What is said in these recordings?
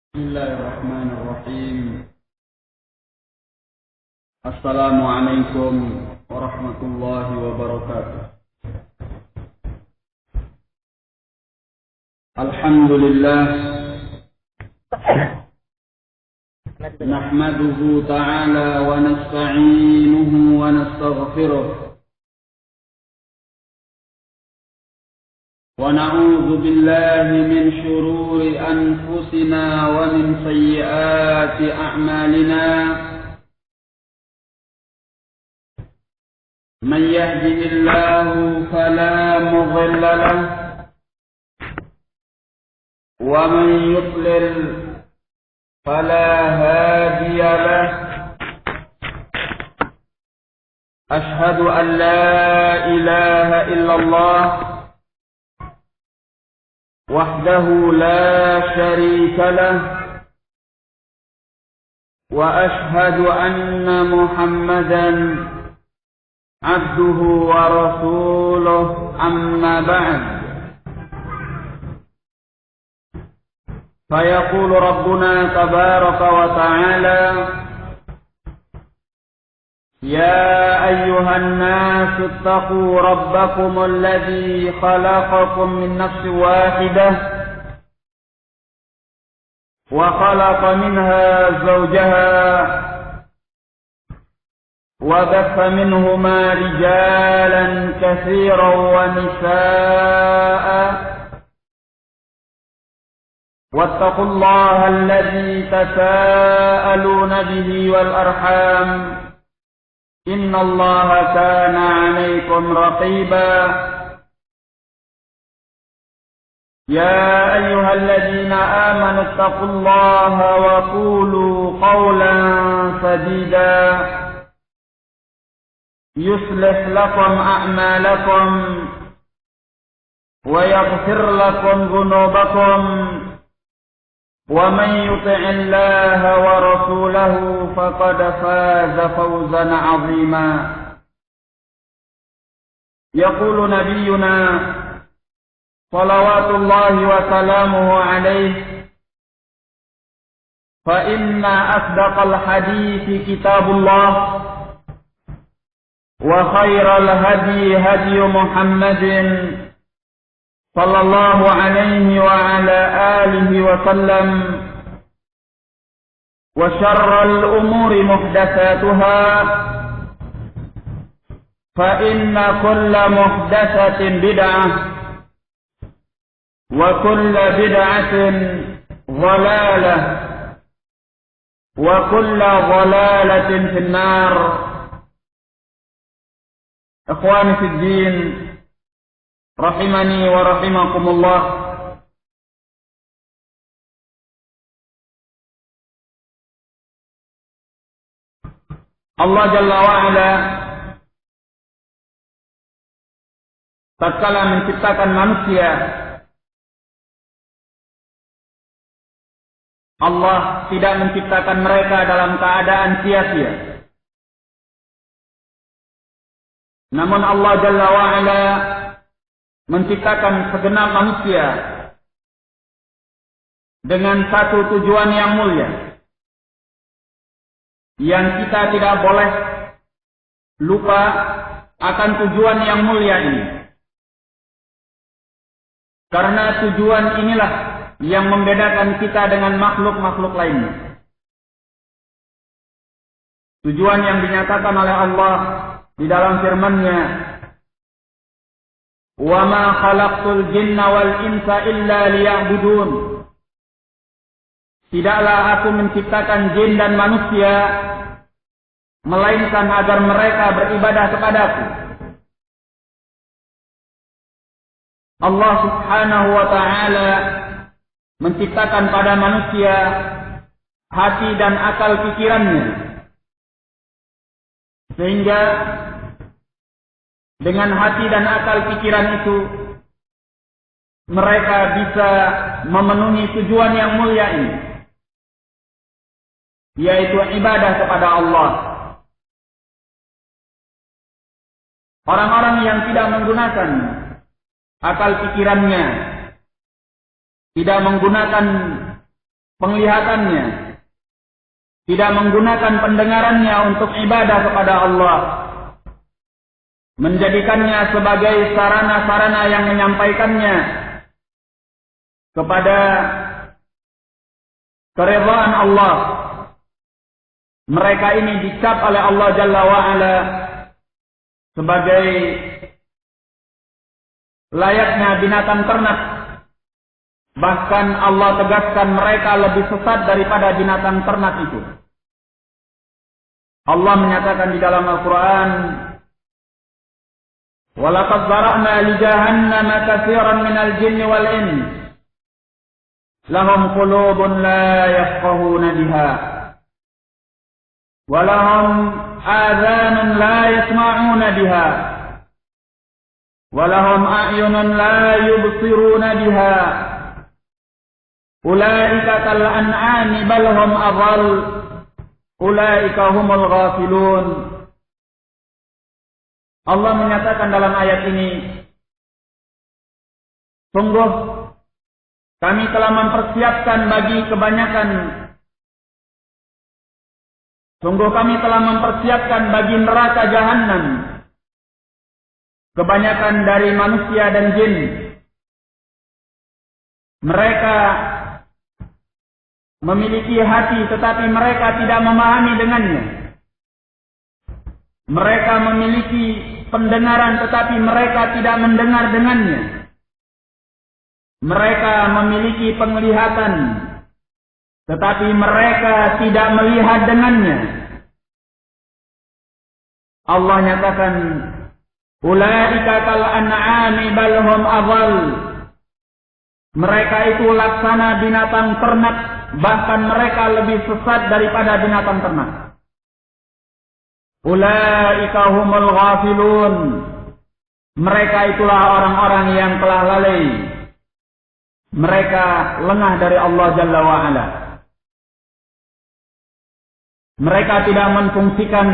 بسم الله الرحمن الرحيم. السلام عليكم ورحمة الله وبركاته. الحمد لله نحمده تعالى ونستعينه ونستغفره ونعوذ بالله من شرور أنفسنا ومن سيئات أعمالنا. من يهده الله فلا مضل له ومن يضلل فلا هادي له. أشهد أن لا إله إلا الله وحده لا شريك له وأشهد أن محمدا عبده ورسوله. أما بعد، فيقول ربنا تبارك وتعالى: يا أيها الناس اتقوا ربكم الذي خلقكم من نفس واحدة وخلق منها زوجها وبث منهما رجالا كثيرا ونساء واتقوا الله الذي تساءلون به والأرحام إن الله كان عليكم رقيبا. يا أيها الذين آمنوا اتقوا الله وقولوا قولا سديدا يصلح لكم أعمالكم ويغفر لكم ذنوبكم ومن يطع الله ورسوله فقد فاز فوزا عظيما. يقول نبينا صلوات الله وسلامه عليه: فإن أصدق الحديث كتاب الله وخير الهدي هدي محمد صلى الله عليه وعلى آله وسلم وشر الأمور محدثاتها فإن كل محدثة بدعة وكل بدعة ضلالة وكل ضلالة في النار. إخواني في الدين rahimani wa rahimakumullah. Allah Jalla wa'ala tatkala menciptakan manusia, Allah tidak menciptakan mereka dalam keadaan sia-sia. Namun Allah Jalla wa'ala menciptakan segenap manusia dengan satu tujuan yang mulia, yang kita tidak boleh lupa akan tujuan yang mulia ini. Karena tujuan inilah yang membedakan kita dengan makhluk-makhluk lainnya. Tujuan yang dinyatakan oleh Allah di dalam firman-Nya: wa ma khalaqtul jinna wal insa illa liya'budun. Tidaklah aku menciptakan jin dan manusia melainkan agar mereka beribadah kepadaku. Allah Subhanahu wa ta'ala menciptakan pada manusia hati dan akal pikirannya, sehingga dengan hati dan akal pikiran itu mereka bisa memenuhi tujuan yang mulia ini, yaitu ibadah kepada Allah. Orang-orang yang tidak menggunakan akal pikirannya, tidak menggunakan penglihatannya, tidak menggunakan pendengarannya untuk ibadah kepada Allah, menjadikannya sebagai sarana-sarana yang menyampaikannya kepada keridhaan Allah, mereka ini dicap oleh Allah Jalla wa'ala sebagai layaknya binatang ternak. Bahkan Allah tegaskan mereka lebih sesat daripada binatang ternak itu. Allah menyatakan di dalam Al-Quran, وَلَقَدْ ذَرَأْنَا لِجَهَنَّمَ كَثِيرًا مِنَ الْجِنِّ وَالْإِنسِ لَهُمْ قُلُوبٌ لَا يَفْقَهُونَ بِهَا وَلَهُمْ آذَانٌ لَا يَسْمَعُونَ بِهَا وَلَهُمْ أَعْيُنٌ لَا يُبْصِرُونَ بِهَا أُولَئِكَ كَالْأَنْعَامِ بَلْ هُمْ أَضَلُّ أُولَئِكَ هُمُ الْغَافِلُونَ. Allah menyatakan dalam ayat ini, sungguh kami telah mempersiapkan bagi kebanyakan, sungguh kami telah mempersiapkan bagi neraka Jahannam kebanyakan dari manusia dan jin. Mereka memiliki hati tetapi mereka tidak memahami dengannya. Mereka memiliki pendengaran tetapi mereka tidak mendengar dengannya. Mereka memiliki penglihatan tetapi mereka tidak melihat dengannya. Allah nyatakan, ulaika kal an'ami bal hum adall. Mereka itu laksana binatang ternak, bahkan mereka lebih sesat daripada binatang ternak. Ulaika humul ghafilun. Mereka itulah orang-orang yang telah lalai. Mereka lengah dari Allah Jalla wa'ala. Mereka tidak menfungsikan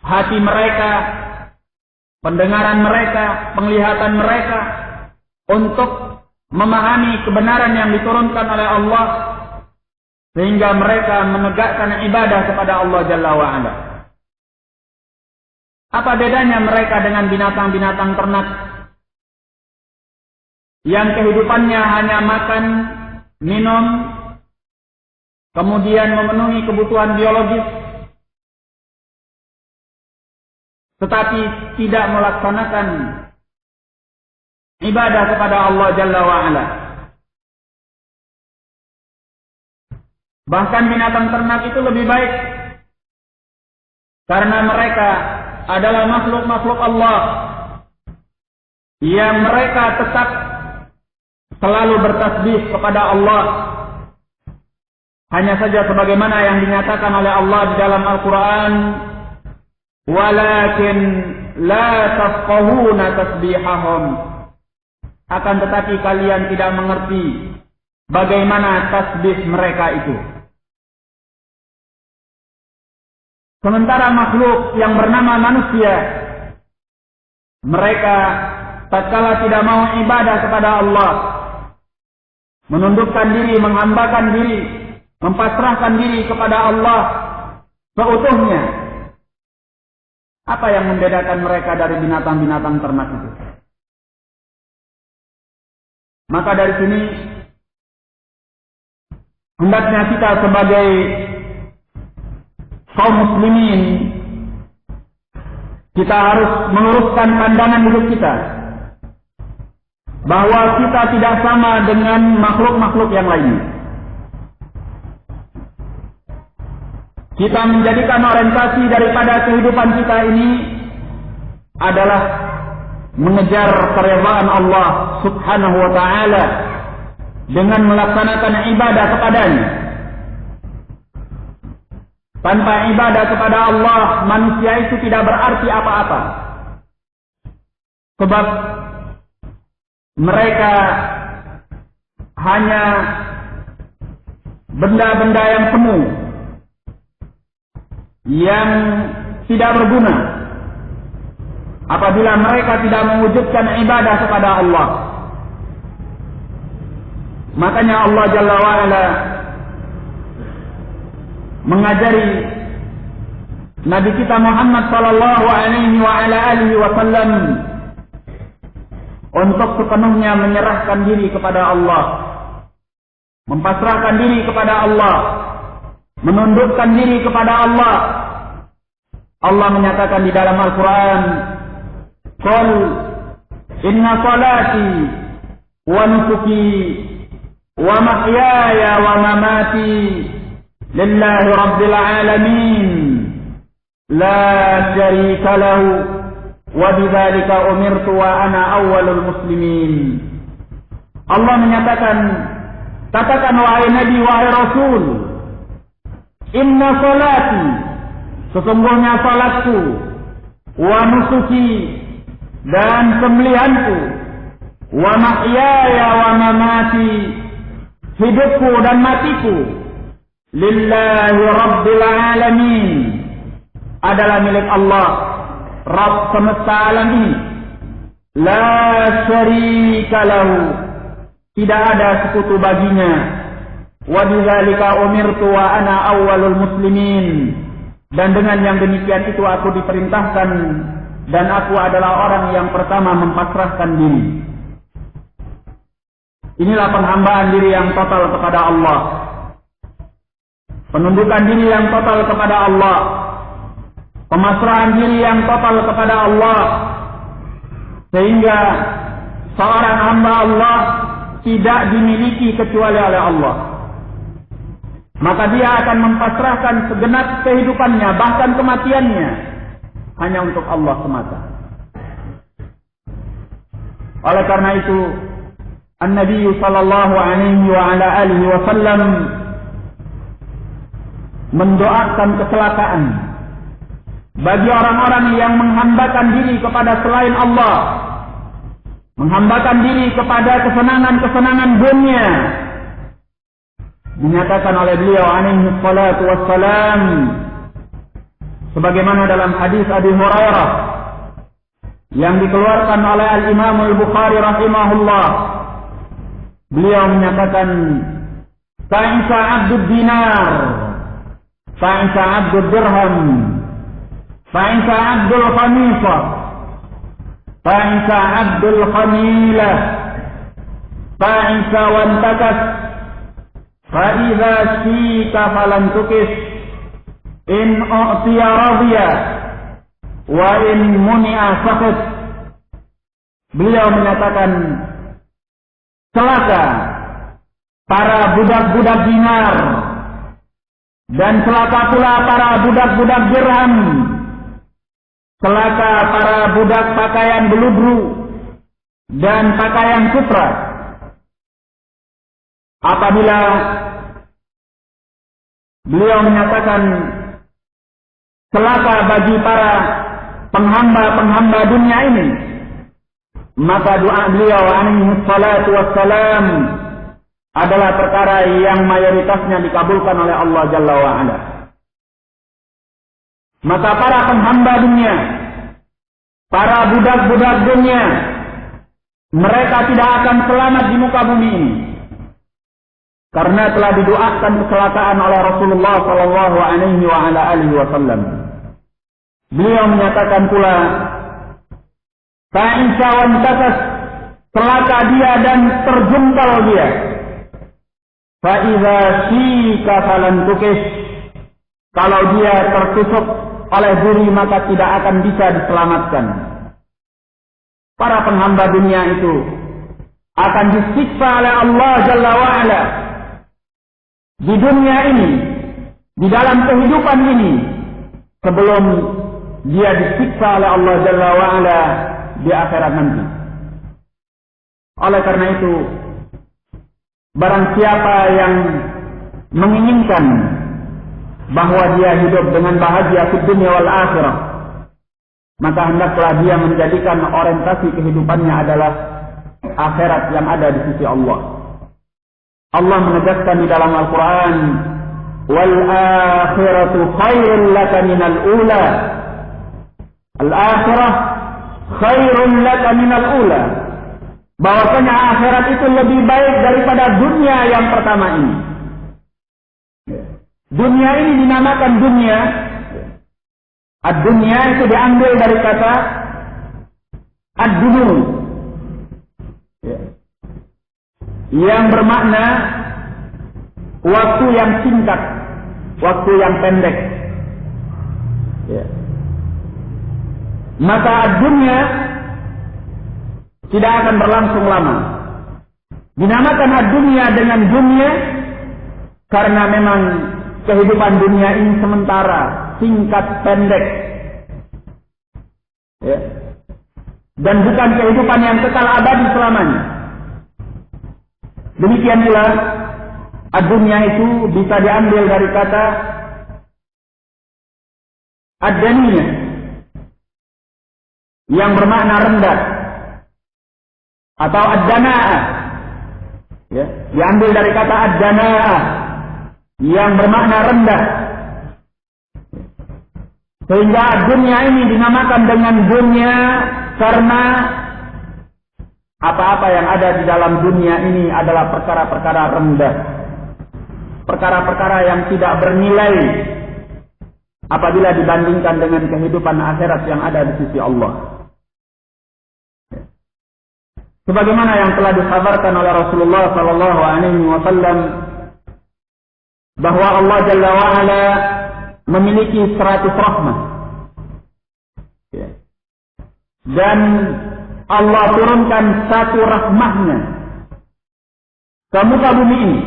hati mereka, pendengaran mereka, penglihatan mereka untuk memahami kebenaran yang diturunkan oleh Allah, sehingga mereka menegakkan ibadah kepada Allah Jalla wa'ala. Apa bedanya mereka dengan binatang-binatang ternak yang kehidupannya hanya makan, minum, kemudian memenuhi kebutuhan biologis, tetapi tidak melaksanakan ibadah kepada Allah Jalla wa'ala. Bahkan binatang ternak itu lebih baik, karena mereka adalah makhluk-makhluk Allah yang mereka tetap selalu bertasbih kepada Allah. Hanya saja sebagaimana yang dinyatakan oleh Allah di dalam Al-Quran, walakin la tafqahuna tasbihahum. Akan tetapi kalian tidak mengerti bagaimana tasbih mereka itu. Sementara makhluk yang bernama manusia, mereka tatkala tidak mau ibadah kepada Allah, menundukkan diri, menghambakan diri, mempasrahkan diri kepada Allah seutuhnya. Apa yang membedakan mereka dari binatang-binatang ternak itu? Maka dari sini hendaknya kita sebagai kaum muslimin, kita harus meluruskan pandangan hidup kita bahwa kita tidak sama dengan makhluk-makhluk yang lainnya. Kita menjadikan orientasi daripada kehidupan kita ini adalah mengejar keridhaan Allah Subhanahu wa ta'ala dengan melaksanakan ibadah kepadanya. Tanpa ibadah kepada Allah, manusia itu tidak berarti apa-apa. Sebab mereka hanya benda-benda yang semu, yang tidak berguna apabila mereka tidak mewujudkan ibadah kepada Allah. Makanya Allah Jalla wa'ala mengajari Nabi kita Muhammad sallallahu alaihi wasallam untuk sepenuhnya menyerahkan diri kepada Allah, mempasrahkan diri kepada Allah, menundukkan diri kepada Allah. Allah menyatakan di dalam Al-Quran, "Qul inna salati wa nusuki wa mahyaya wa mamati lillahi rabbil alamin la syarika lahu wa bidzalika umirtu wa ana awwalul muslimin." Allah menyatakan, katakan wahai Nabi, wahai Rasul, inna salati, sesungguhnya salatku, wa nusuki, dan sembelihanku, wa mahyaya wa mamati, hidupku dan matiku, lillahi rabbil alamin, adalah milik Allah, Rabb semesta alam ini. La syarika lahu, tidak ada sekutu baginya. Wa bidzalika umirtu wa ana awwalul muslimin, dan dengan yang demikian itu aku diperintahkan dan aku adalah orang yang pertama mempasrahkan diri. Inilah penghambaan diri yang total kepada Allah, penundukan diri yang total kepada Allah, pemasrahan diri yang total kepada Allah, sehingga seorang hamba Allah tidak dimiliki kecuali oleh Allah. Maka dia akan mempasrahkan segenap kehidupannya, bahkan kematiannya, hanya untuk Allah semata. Oleh karena itu, An-Nabi sallallahu alaihi wasallam mendoakan kecelakaan bagi orang-orang yang menghambakan diri kepada selain Allah, menghambakan diri kepada kesenangan-kesenangan dunia. Dinyatakan oleh beliau alaihi salatu wassalam, sebagaimana dalam hadis Abi Hurairah yang dikeluarkan oleh Al-Imam Al-Bukhari rahimahullah, beliau menyatakan, ta'isa abdud dinar, ta'isa abdud dirham, ta'isa abdul khamisah, ta'isa abdul khamilah, ta'isa wantakas, fa'idha syika falan tukis, in u'tiya radhiya, wa in muni'a sakhut. Beliau menyatakan, celaka para budak-budak dinar, dan celaka pula para budak-budak dirham, celaka para budak pakaian beludru dan pakaian sutra. Apabila beliau menyatakan celaka bagi para penghamba-penghamba dunia ini, maka doa beliau alaihi salatu wassalam adalah perkara yang mayoritasnya dikabulkan oleh Allah Jalla wa'ala. Maka para penghamba dunia, para budak-budak dunia, mereka tidak akan selamat di muka bumi ini, karena telah didoakan kecelakaan oleh Rasulullah sallallahu alaihi wasallam. Beliau menyatakan pula, ta'isa wantakas, celaka dia dan terjungkal dia. Fa'idha syika falan tukis, kalau dia tertusuk oleh duri maka tidak akan bisa diselamatkan. Para penghamba dunia itu akan disiksa oleh Allah Jalla wa'ala di dunia ini, di dalam kehidupan ini, sebelum dia disiksa oleh Allah Jalla wa'ala di akhirat nanti. Oleh karena itu, barang siapa yang menginginkan bahwa dia hidup dengan bahagia di dunia wal akhirah, maka hendaklah dia menjadikan orientasi kehidupannya adalah akhirat yang ada di sisi Allah. Allah menegaskan di dalam Al-Quran, wal akhiratu khairun laka minal ula. Al-akhirah khairun laka minal ula. Bahwasanya akhirat itu lebih baik daripada dunia yang pertama ini. Dunia ini dinamakan dunia. Ad-dunya itu diambil dari kata ad-dunu, yang bermakna waktu yang singkat, waktu yang pendek. Maka ad-dunya tidak akan berlangsung lama. Dinamakan ad-dunya dengan dunia karena memang kehidupan dunia ini sementara, singkat, pendek. Dan bukan kehidupan yang kekal abadi selamanya. Demikian pula ad-dunya itu bisa diambil dari kata ad-daniyah, yang bermakna rendah, atau ad-dana'ah, diambil dari kata ad-dana'ah, yang bermakna rendah. Sehingga dunia ini dinamakan dengan dunia karena apa-apa yang ada di dalam dunia ini adalah perkara-perkara rendah, perkara-perkara yang tidak bernilai apabila dibandingkan dengan kehidupan akhirat yang ada di sisi Allah. Sebagaimana yang telah dikhabarkan oleh Rasulullah sallallahu alaihi wasallam bahwa Allah Jalla wa Ala memiliki 100 rahmat. Dan Allah turunkan satu rahmahnya ke muka bumi ini.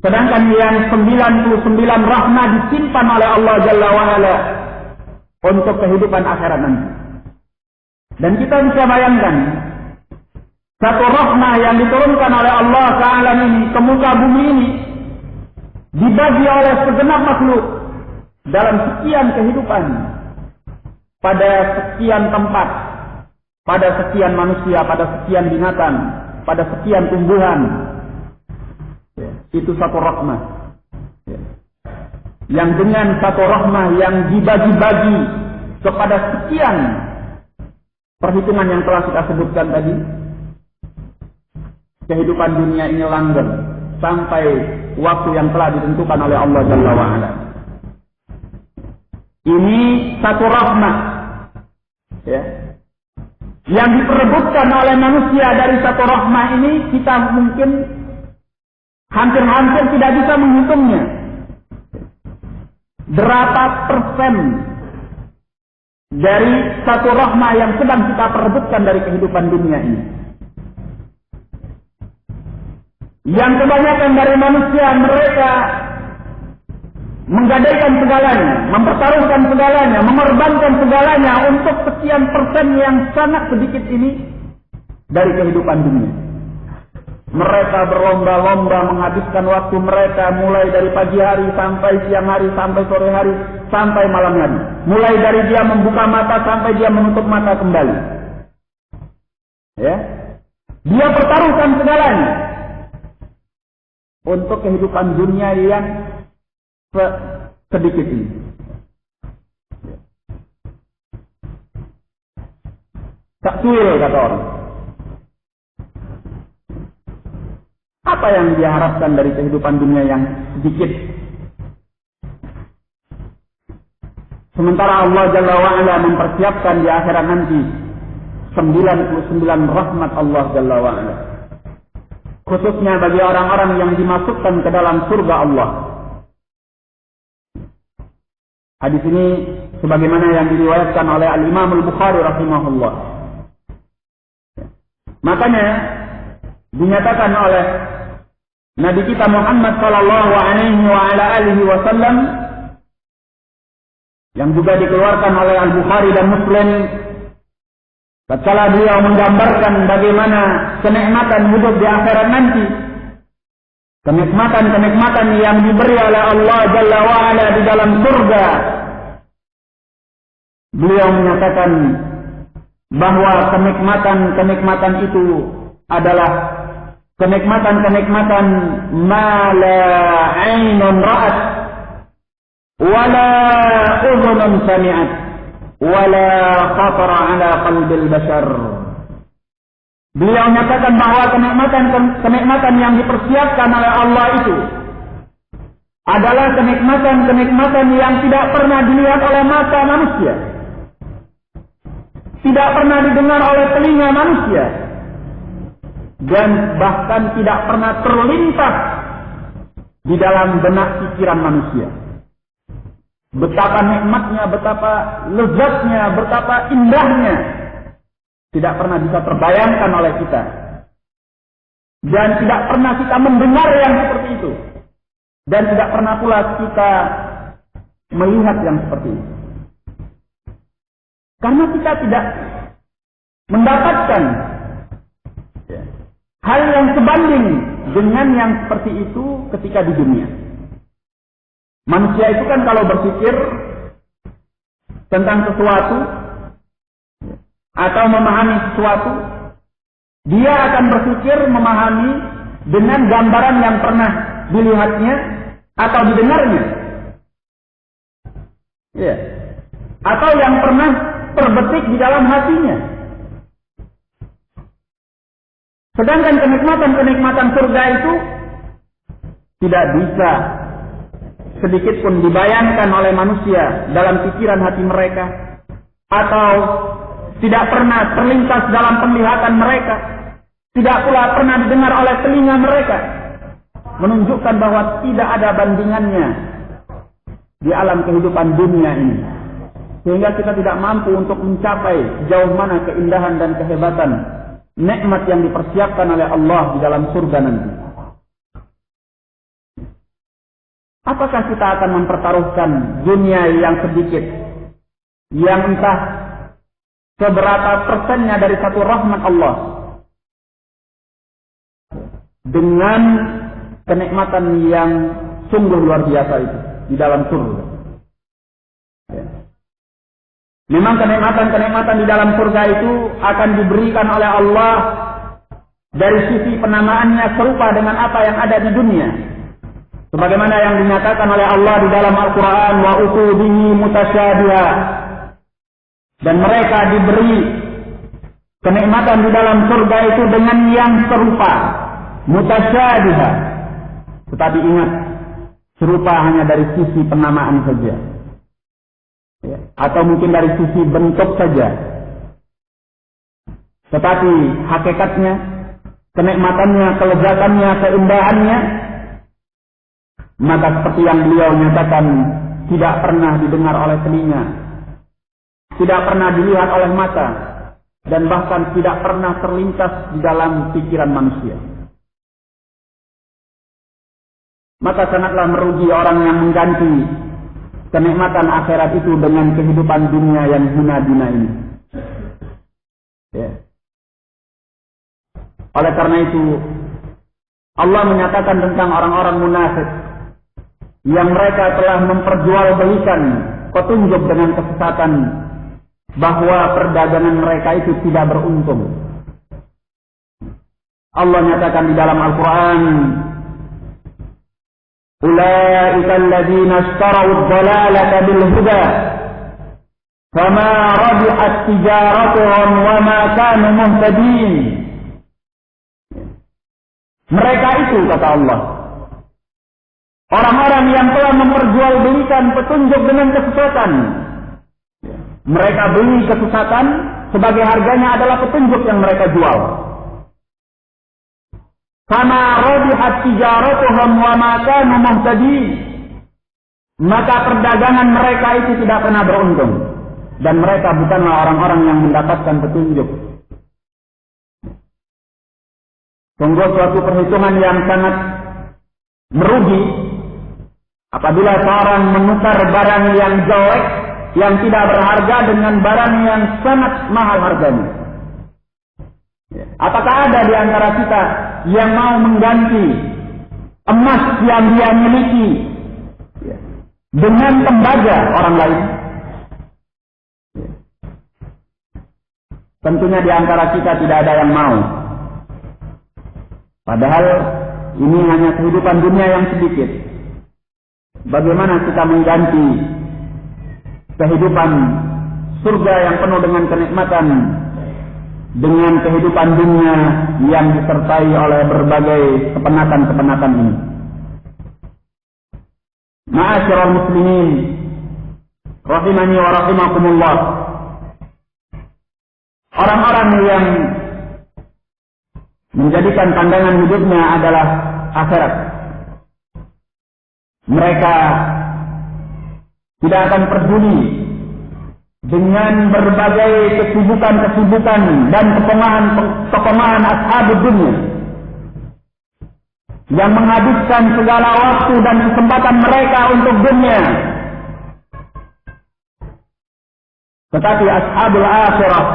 Sedangkan yang 99 rahmat disimpan oleh Allah Jalla wa Ala untuk kehidupan akhirat nanti. Dan kita bisa bayangkan satu rahmah yang diturunkan oleh Allah ke alam ini, ke muka bumi ini, dibagi oleh segenap makhluk dalam sekian kehidupan, pada sekian tempat, pada sekian manusia, pada sekian binatang, pada sekian tumbuhan. Itu satu rahmah. Yang dengan satu rahmah yang dibagi-bagi kepada sekian perhitungan yang telah kita sebutkan tadi, kehidupan dunia ini langgeng sampai waktu yang telah ditentukan oleh Allah Jalla wa Ala. Ini satu rahmat, yang diperebutkan oleh manusia. Dari satu rahmat ini kita mungkin hampir-hampir tidak bisa menghitungnya. Berapa persen dari satu rahmat yang sedang kita perebutkan dari kehidupan dunia ini? Yang kebanyakan dari manusia, mereka menggadaikan segalanya, mempertaruhkan segalanya, mengorbankan segalanya untuk sekian persen yang sangat sedikit ini dari kehidupan dunia. Mereka berlomba-lomba menghabiskan waktu mereka mulai dari pagi hari sampai siang hari, sampai sore hari, sampai malam hari. Mulai dari dia membuka mata sampai dia menutup mata kembali. Dia pertaruhkan segalanya untuk kehidupan dunia yang sedikit ini. Tak tuil, kata orang. Apa yang dia harapkan dari kehidupan dunia yang sedikit? Sementara Allah Jalla wa Ala mempersiapkan di akhirat nanti 99 rahmat Allah Jalla wa Ala, khususnya bagi orang-orang yang dimasukkan ke dalam surga Allah. Hadis ini sebagaimana yang diriwayatkan oleh Al-Imam Al-Bukhari rahimahullah. Makanya dinyatakan oleh Nabi kita Muhammad sallallahu alaihi wa ala alihi wasallam, yang juga dikeluarkan oleh Al-Bukhari dan Muslim, tatkala beliau menggambarkan bagaimana kenikmatan hidup di akhirat nanti, kenikmatan-kenikmatan yang diberi oleh Allah Jalla wa Ala di dalam surga. Beliau menyatakan bahwa kenikmatan-kenikmatan itu adalah kenikmatan-kenikmatan ma la 'ainun ra'at wa la udhunun sami'at wa la khatara 'ala qalbil bashar. Beliau menyatakan bahwa kenikmatan yang dipersiapkan oleh Allah itu adalah kenikmatan-kenikmatan yang tidak pernah dilihat oleh mata manusia, tidak pernah didengar oleh telinga manusia, dan bahkan tidak pernah terlintas di dalam benak pikiran manusia. Betapa nikmatnya, betapa lezatnya, betapa indahnya, tidak pernah bisa terbayangkan oleh kita. Dan tidak pernah kita mendengar yang seperti itu. Dan tidak pernah pula kita melihat yang seperti itu. Karena kita tidak mendapatkan hal yang sebanding dengan yang seperti itu ketika di dunia. Manusia itu kan kalau berpikir tentang sesuatu atau memahami sesuatu, dia akan berpikir memahami dengan gambaran yang pernah dilihatnya atau didengarnya. Ya. Atau yang pernah terbetik di dalam hatinya. Sedangkan kenikmatan-kenikmatan surga itu tidak bisa sedikit pun dibayangkan oleh manusia dalam pikiran hati mereka, atau tidak pernah terlintas dalam penglihatan mereka, tidak pula pernah didengar oleh telinga mereka, menunjukkan bahwa tidak ada bandingannya di alam kehidupan dunia ini, sehingga kita tidak mampu untuk mencapai sejauh mana keindahan dan kehebatan nikmat yang dipersiapkan oleh Allah di dalam surga nanti. Apakah kita akan mempertaruhkan dunia yang sedikit, yang entah seberapa persennya dari satu rahmat Allah, dengan kenikmatan yang sungguh luar biasa itu di dalam surga? Memang kenikmatan-kenikmatan di dalam surga itu akan diberikan oleh Allah dari sisi penamaannya serupa dengan apa yang ada di dunia. Sebagaimana yang dinyatakan oleh Allah di dalam Al-Quran, wa utubihi mutasyabiha, dan mereka diberi kenikmatan di dalam surga itu dengan yang serupa, mutasyabiha. Tetapi ingat, serupa hanya dari sisi penamaan saja, ya, atau mungkin dari sisi bentuk saja. Tetapi hakikatnya, kenikmatannya, kelezatannya, keindahannya, maka seperti yang beliau nyatakan, tidak pernah didengar oleh telinga, tidak pernah dilihat oleh mata, dan bahkan tidak pernah terlintas di dalam pikiran manusia. Maka sangatlah merugi orang yang mengganti kenikmatan akhirat itu dengan kehidupan dunia yang hina-dina ini. Ya. Oleh karena itu, Allah menyatakan tentang orang-orang munafik yang mereka telah memperjualbelikan petunjuk dengan kesesatan, bahwa perdagangan mereka itu tidak beruntung. Allah nyatakan di dalam Al-Quran, ulaika alladzina ishtarau ad-dalalata bil huda fama rabihat tijaratuhum wa ma kanu muhtadin. Mereka itu, kata Allah, orang-orang yang telah memperjualbelikan petunjuk dengan kesesatan. Mereka beli kesesatan, sebagai harganya adalah petunjuk yang mereka jual. Fama rabihat tijaratuhum wa ma kanu muhtadin. Maka perdagangan mereka itu tidak pernah beruntung, dan mereka bukanlah orang-orang yang mendapatkan petunjuk. Sungguh suatu perhitungan yang sangat merugi apabila seorang menukar barang yang jelek, yang tidak berharga, dengan barang yang sangat mahal harganya. Apakah ada di antara kita yang mau mengganti emas yang dia miliki dengan tembaga orang lain? Tentunya di antara kita tidak ada yang mau. Padahal ini hanya kehidupan dunia yang sedikit. Bagaimana kita mengganti kehidupan surga yang penuh dengan kenikmatan dengan kehidupan dunia yang disertai oleh berbagai kepenatan-kepenatan ini? Ma'asyiral muslimin rahimani wa rahimakumullah. Orang-orang yang menjadikan pandangan hidupnya adalah akhirat, mereka tidak akan peduli dengan berbagai kesibukan-kesibukan dan kepongahan ashabud dunia yang menghabiskan segala waktu dan kesempatan mereka untuk dunia. Tetapi ashabul akhirah,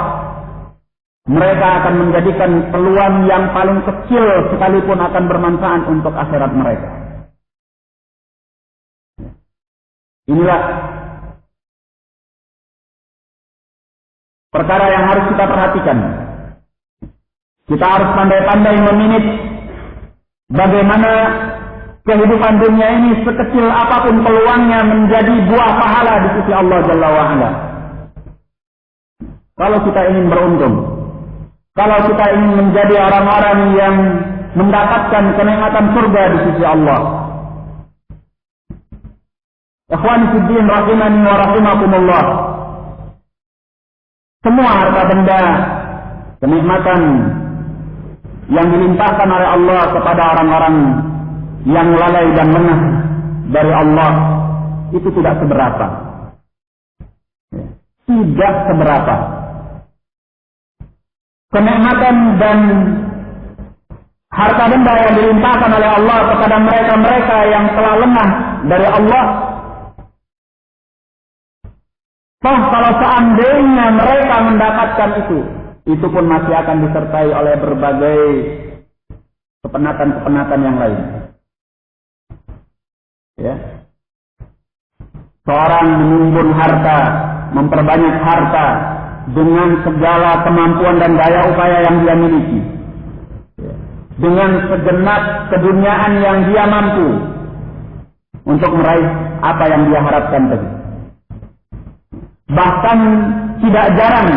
mereka akan menjadikan peluang yang paling kecil sekalipun akan bermanfaat untuk akhirat mereka. Inilah perkara yang harus kita perhatikan. Kita harus pandai-pandai memanage bagaimana kehidupan dunia ini, sekecil apapun peluangnya, menjadi buah pahala di sisi Allah Jalla wa'ala. Kalau kita ingin beruntung, kalau kita ingin menjadi orang-orang yang mendapatkan kenikmatan surga di sisi Allah. Ikhwani fiddin rahimani wa rahimakumullah. Semua harta benda, kenikmatan yang dilimpahkan oleh Allah kepada orang-orang yang lalai dan lengah dari Allah, itu tidak seberapa. Tidak seberapa. Kenikmatan dan harta benda yang dilimpahkan oleh Allah kepada mereka-mereka yang telah lengah dari Allah, toh kalau seandainya mereka mendapatkan itu pun masih akan disertai oleh berbagai kepenatan-kepenatan yang lain. Ya. Seorang menimbun harta, memperbanyak harta dengan segala kemampuan dan daya upaya yang dia miliki, dengan segenap keduniaan yang dia mampu untuk meraih apa yang dia harapkan tadi. Bahkan tidak jarang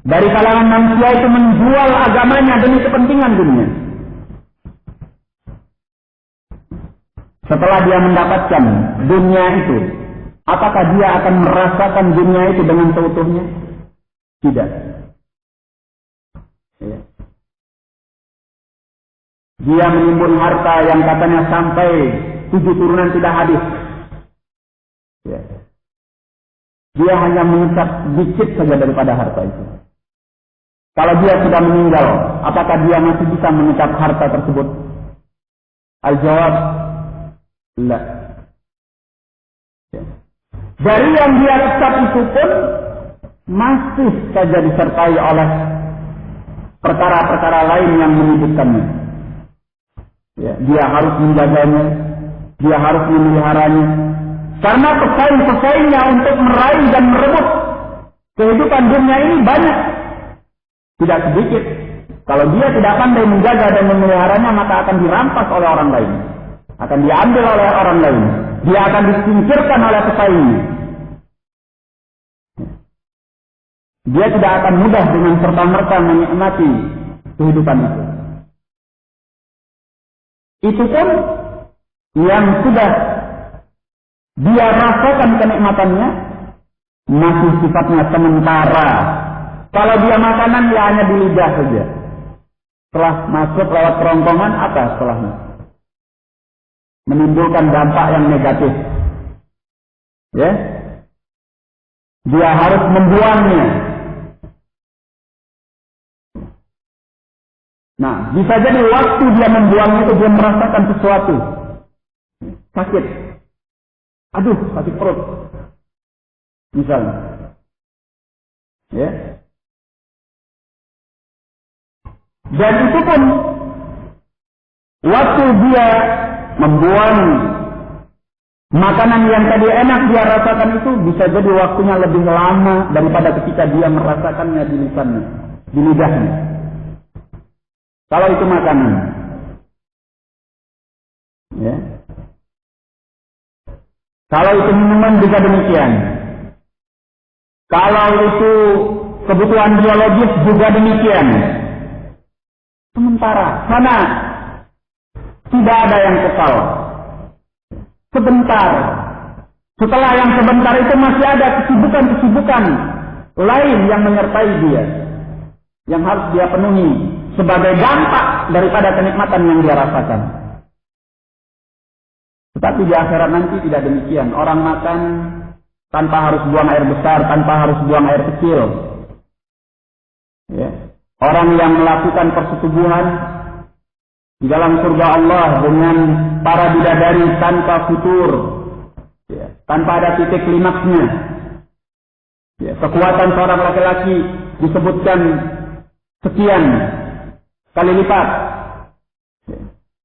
dari kalangan manusia itu menjual agamanya demi kepentingan dunia. Setelah dia mendapatkan dunia itu, apakah dia akan merasakan dunia itu dengan seutuhnya? Tidak. Ya. Dia menimbun harta yang katanya sampai 7 turunan tidak habis. Ya. Dia hanya mengucap dikit saja daripada harta itu. Kalau dia sudah meninggal, apakah dia masih bisa mengucap harta tersebut? Al-jawab, la. Ya. Dari yang dia ucap itu pun masih saja disertai oleh perkara-perkara lain yang menyibukkannya. Ya, dia harus menjaganya, dia harus memeliharanya, karena pesaing-pesaingnya untuk meraih dan merebut kehidupan dunia ini banyak, tidak sedikit. Kalau dia tidak pandai menjaga dan memeliharanya, maka akan dirampas oleh orang lain, akan diambil oleh orang lain, dia akan disingkirkan oleh pesaingnya. Dia tidak akan mudah dengan serta-merta menikmati kehidupan itu. Itu pun yang sudah dia rasakan kenikmatannya masih sifatnya sementara. Kalau dia makanan ya hanya di lidah saja. Setelah masuk lewat kerongkongan, apa setelahnya? Menimbulkan dampak yang negatif. Ya, dia harus membuangnya. Nah, bisa jadi waktu dia membuangnya itu dia merasakan sesuatu. Sakit. Aduh, sakit perut. Misalnya. Ya. Dan itu pun waktu dia membuang makanan yang tadi enak dia rasakan itu, bisa jadi waktunya lebih lama daripada ketika dia merasakannya di lisannya, di lidahnya. Kalau itu makanan, ya. Kalau itu minuman juga demikian. Kalau itu kebutuhan biologis juga demikian. Sementara sana tidak ada yang kekal. sebentar. Setelah yang sebentar itu masih ada kesibukan-kesibukan lain yang menyertai dia, yang harus dia penuhi sebagai dampak daripada kenikmatan yang dia rasakan. Tetapi di akhirat nanti tidak demikian. Orang makan tanpa harus buang air besar, tanpa harus buang air kecil. Ya. Orang yang melakukan persetubuhan di dalam surga Allah dengan para bidadari tanpa futur, ya, tanpa ada titik klimaksnya. Ya, kekuatan seorang laki-laki disebutkan sekian kali lipat. Ya.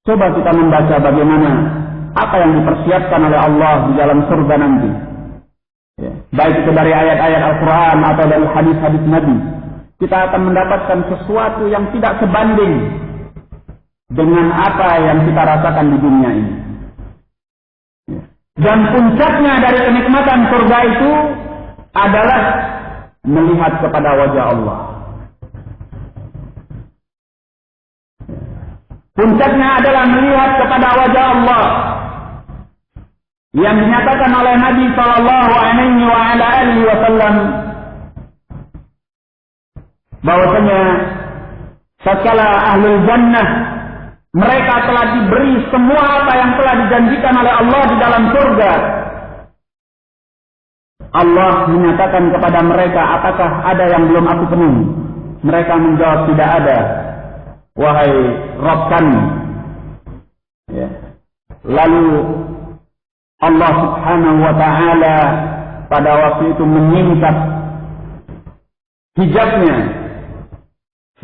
Coba kita membaca bagaimana apa yang dipersiapkan oleh Allah di dalam surga nanti. Ya. Baik itu dari ayat-ayat Al-Quran atau dari hadis-hadis Nabi. Kita akan mendapatkan sesuatu yang tidak sebanding dengan apa yang kita rasakan di dunia ini. Ya. Dan puncaknya dari kenikmatan surga itu adalah melihat kepada wajah Allah. Puncaknya adalah melihat kepada wajah Allah yang dinyatakan oleh Nabi Sallallahu Alaihi Wasallam bahwasanya tatkala ahlul jannah mereka telah diberi semua apa yang telah dijanjikan oleh Allah di dalam surga. Allah menyatakan kepada mereka, apakah ada yang belum aku penuhi? Mereka menjawab, tidak ada, wahai Rabb kami. Ya. Lalu Allah Subhanahu wa ta'ala pada waktu itu menyingkap hijabnya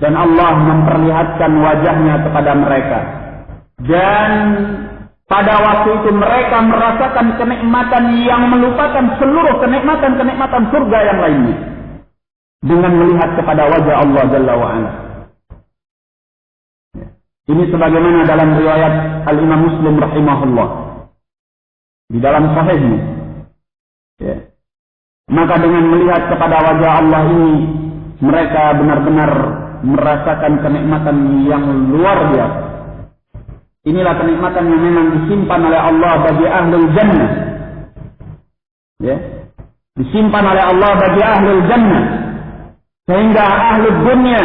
dan Allah memperlihatkan wajahnya kepada mereka. Dan pada waktu itu mereka merasakan kenikmatan yang melupakan seluruh kenikmatan-kenikmatan surga yang lainnya dengan melihat kepada wajah Allah Jalla wa'ala. Ini sebagaimana dalam riwayat Al-Imam Muslim rahimahullah di dalam sahihnya. Ya. Maka dengan melihat kepada wajah Allah ini mereka benar-benar merasakan kenikmatan yang luar biasa. Inilah kenikmatan yang memang disimpan oleh Allah bagi ahlul jannah. Ya. Disimpan oleh Allah bagi ahlul jannah. Sehingga ahlul dunia,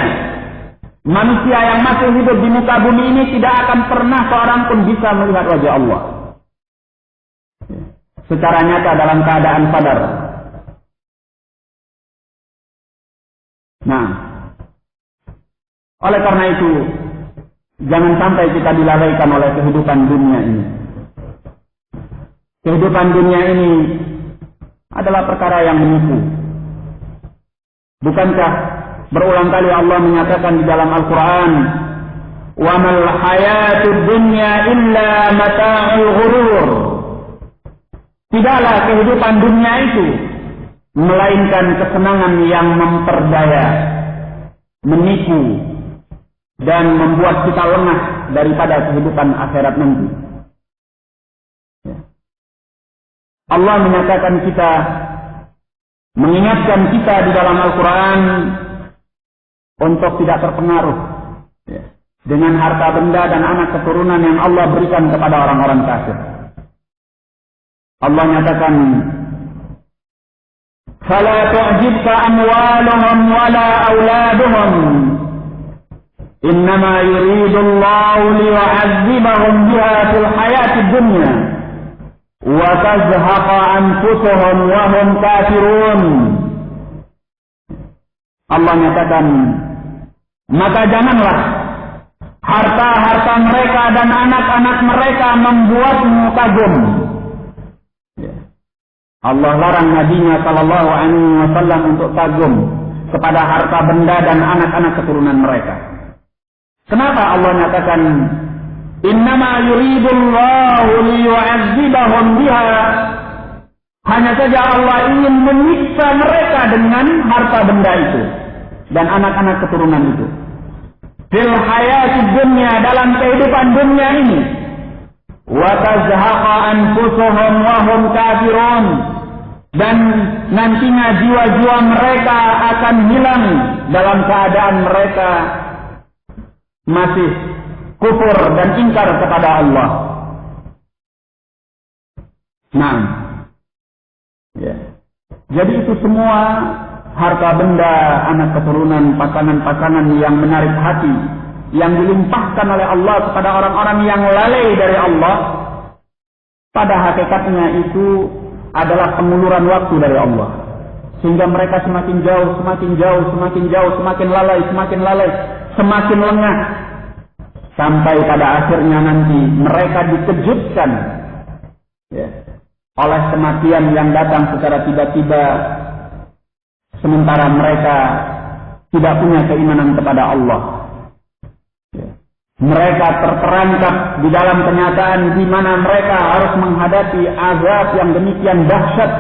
manusia yang masih hidup di muka bumi ini tidak akan pernah seorang pun bisa melihat wajah Allah secara nyata dalam keadaan sadar. Nah, oleh karena itu jangan sampai kita dilalaikan oleh kehidupan dunia ini. Kehidupan dunia ini adalah perkara yang menipu. Bukankah berulang kali Allah menyatakan di dalam Al-Quran, "Wa mal hayatud dunya illa mata'ul ghurur." Tidaklah kehidupan dunia itu melainkan kesenangan yang memperdaya, menipu, dan membuat kita lengah daripada kehidupan akhirat nanti. Allah menyatakan kita, mengingatkan kita di dalam Al-Quran untuk tidak terpengaruh dengan harta benda dan anak keturunan yang Allah berikan kepada orang-orang kafir. Allah nyatakan, "Fala tu'jibka amwaluhum wala auladuhum, innama yuridu Allahu liyu'adzibahum biha fil hayatid dunya wa tazhaqa anfusuhum wa hum kafirun." Allah nyatakan, maka janganlah harta-harta mereka dan anak-anak mereka membuatmu kagum. Allah larang Nabi-Nya Sallallahu Alaihi Wasallam untuk kagum kepada harta benda dan anak-anak keturunan mereka. Kenapa Allah nyatakan, "Innama yuridullahu liyu'adzibahum biha"? Hanya saja Allah ingin menyiksa mereka dengan harta benda itu dan anak-anak keturunan itu. Fil hayatid dunya, dalam kehidupan dunia ini. Wa tazhaqa anfusuhum wa hum kafirun, dan nantinya jiwa-jiwa mereka akan hilang dalam keadaan mereka masih kufur dan ingkar kepada Allah. Nah, ya. Jadi itu semua harta benda, anak keturunan, pasangan-pasangan yang menarik hati, yang dilimpahkan oleh Allah kepada orang-orang yang lalai dari Allah, pada hakikatnya itu adalah penguluran waktu dari Allah. Sehingga mereka semakin jauh, semakin lalai, semakin lengah. Sampai pada akhirnya nanti mereka dikejutkan, ya, oleh kematian yang datang secara tiba-tiba, sementara mereka tidak punya keimanan kepada Allah. Mereka terperangkap di dalam kenyataan di mana mereka harus menghadapi azab yang demikian dahsyat,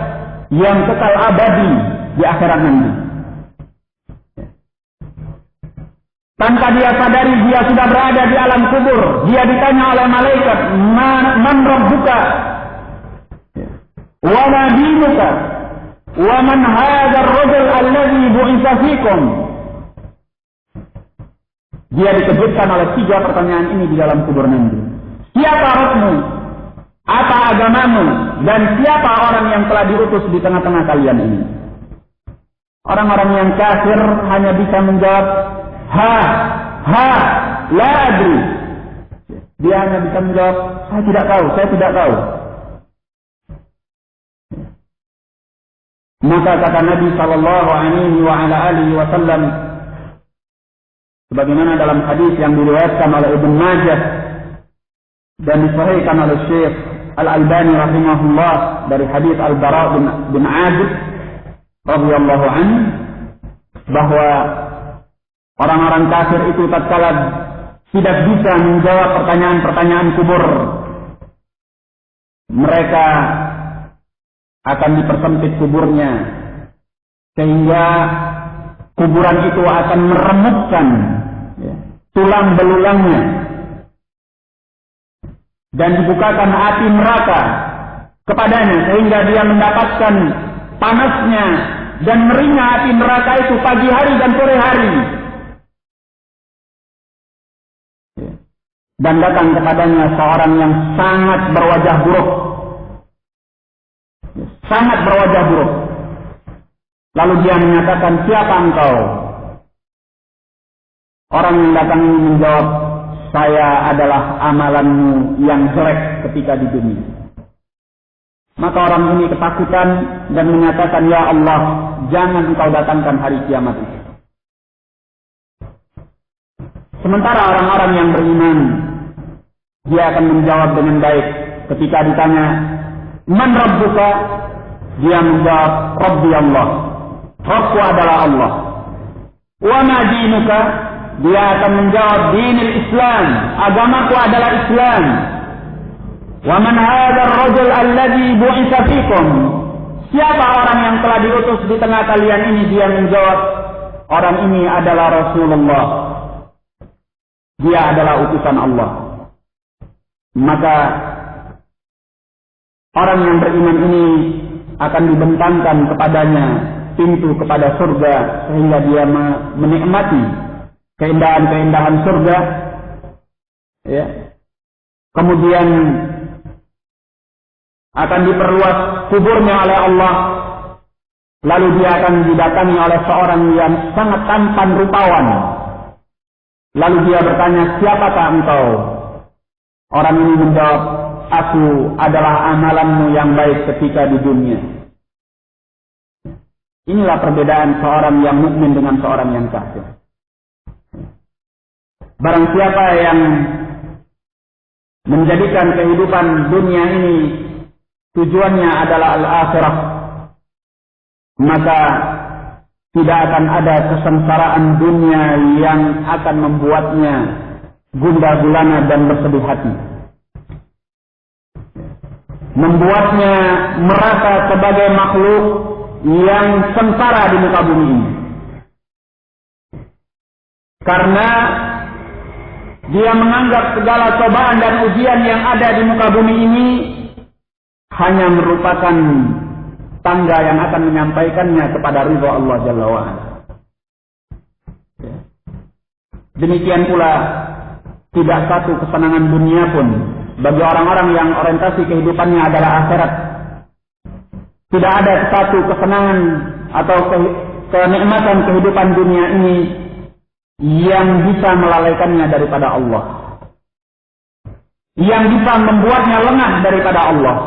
yang kekal abadi di akhirat nanti. Tanpa dia sadari, dia sudah berada di alam kubur. Dia ditanya oleh malaikat, man rabbuka? Wa ma dinuka? Wa man hadha ar-rajul alladhi bu'itsa fikum? Dia dikejutkan oleh 3 pertanyaan ini di dalam kubur nanti. Siapa rohmu? Apa agamamu? Dan siapa orang yang telah diutus di tengah-tengah kalian ini? Orang-orang yang kafir hanya bisa menjawab, la adri. Dia hanya bisa menjawab, saya tidak tahu. Maka kata Nabi sallallahu alaihi wasallam, sebagaimana dalam hadis yang diriwayatkan oleh Ibnu Majah dan disahihkan oleh Syekh Al-Albani rahimahullah dari hadis Al-Bara bin Azib radhiyallahu anhu, bahwa orang-orang kafir itu tatkala tidak bisa menjawab pertanyaan-pertanyaan kubur, mereka akan dipersempit kuburnya, sehingga kuburan itu akan meremukkan tulang belulangnya, dan dibukakan api neraka kepadanya, sehingga dia mendapatkan panasnya dan merinya api neraka itu pagi hari dan sore hari. Dan datang kepadanya seorang yang sangat berwajah buruk. Lalu dia menyatakan, siapa engkau? Orang yang datang ini menjawab, saya adalah amalanmu yang jelek ketika di dunia. Maka orang ini ketakutan dan menyatakan, ya Allah, jangan engkau datangkan hari kiamat itu. Sementara orang-orang yang beriman, dia akan menjawab dengan baik. Ketika ditanya, man rabbuka? Dia menjawab, Rabbi Allah. Rabbku adalah Allah. Wa ma dinuka? Dia akan menjawab, dinil Islam. Agamaku adalah Islam. Wa man hadha ar-rajul alladhi bu'itsa fikum? Siapa orang yang telah diutus di tengah kalian ini? Dia menjawab, orang ini adalah Rasulullah. Dia adalah utusan Allah. Maka orang yang beriman ini akan dibentangkan kepadanya pintu kepada surga, sehingga dia menikmati keindahan-keindahan surga, ya. Kemudian akan diperluas kuburnya oleh Allah, lalu dia akan didatangi oleh seorang yang sangat tampan rupawan. Lalu dia bertanya, siapakah engkau? Orang ini menjawab, aku adalah amalanmu yang baik ketika di dunia. Inilah perbedaan seorang yang mukmin dengan seorang yang kafir. Barang siapa yang menjadikan kehidupan dunia ini tujuannya adalah al-akhirah, maka tidak akan ada kesengsaraan dunia yang akan membuatnya gundah gulana dan bersedih hati, membuatnya merasa sebagai makhluk yang sengsara di muka bumi ini. Karena dia menganggap segala cobaan dan ujian yang ada di muka bumi ini hanya merupakan tangga yang akan menyampaikannya kepada ridha Allah Jalla wa'ala. Demikian pula tidak satu kesenangan dunia pun bagi orang-orang yang orientasi kehidupannya adalah akhirat, tidak ada satu kesenangan atau kenikmatan kehidupan dunia ini yang bisa melalaikannya daripada Allah, yang bisa membuatnya lengah daripada Allah.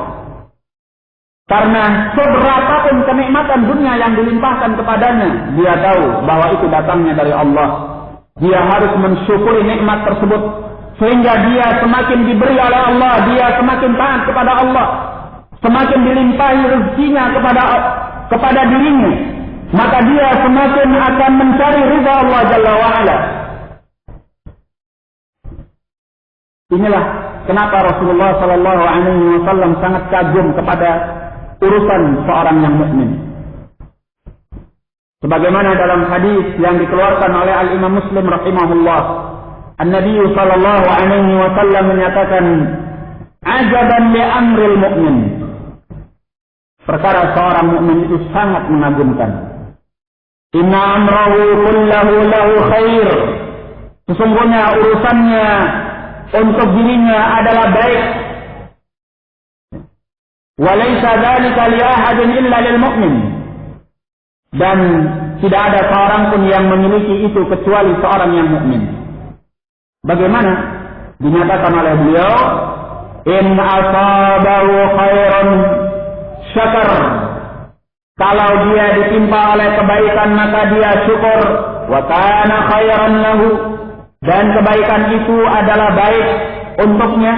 Karena seberapapun kenikmatan dunia yang dilimpahkan kepadanya, dia tahu bahwa itu datangnya dari Allah. Dia harus mensyukuri nikmat tersebut, sehingga dia semakin diberi oleh Allah, dia semakin taat kepada Allah, semakin dilimpahi rezekinya kepada dirinya, maka dia semakin akan mencari ridha Allah Jalla wa'ala. Inilah kenapa Rasulullah SAW sangat kagum kepada urusan seorang yang mukmin. Sebagaimana dalam hadis yang dikeluarkan oleh Al-Imam Muslim rahimahullah, An-Nabi sallallahu alaihi wasallam menyatakan, "Ajaban li amril mu'min." Perkara seorang mukmin itu sangat mengagumkan. Inna amrahu kullahu lahu khair. Sesungguhnya urusannya untuk dirinya adalah baik. Walaysa dzalika li ahadin illa lil mu'min. Dan tidak ada seorang pun yang memiliki itu kecuali seorang yang mukmin. Bagaimana? Dinyatakan oleh beliau, in asabahu khairun syakar. Kalau dia ditimpa oleh kebaikan maka dia syukur, wa kana khairan lahu, dan kebaikan itu adalah baik untuknya.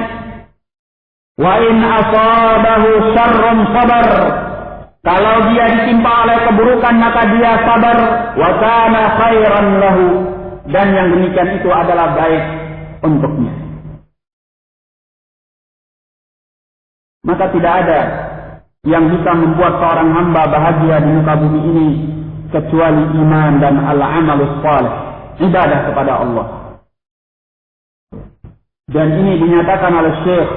Wa in asabahu syarrun sabar. Kalau dia ditimpa oleh keburukan maka dia sabar, wa kana khairan lahu, dan yang demikian itu adalah baik untuknya. Maka tidak ada yang bisa membuat seorang hamba bahagia di muka bumi ini kecuali iman dan al-amalus salih, ibadah kepada Allah. Dan ini dinyatakan oleh Syekh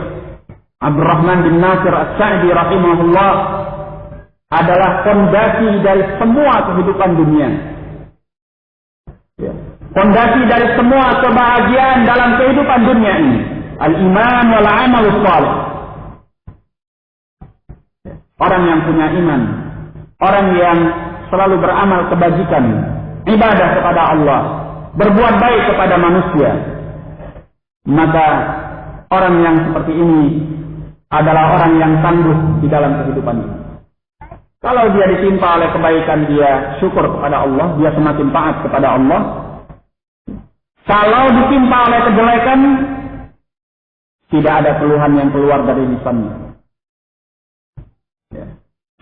Abdurrahman bin Nasir As-Sa'di rahimahullah adalah fondasi dari semua kehidupan dunia. Fondasi dari semua kebahagiaan dalam kehidupan dunia ini, al-iman wal amalus salih. Orang yang punya iman, orang yang selalu beramal kebajikan, ibadah kepada Allah, berbuat baik kepada manusia, maka orang yang seperti ini adalah orang yang tangguh di dalam kehidupan ini. Kalau dia ditimpa oleh kebaikan, dia syukur kepada Allah, dia semakin taat kepada Allah. Kalau ditimpa oleh kejelekan, tidak ada keluhan yang keluar dari lisannya.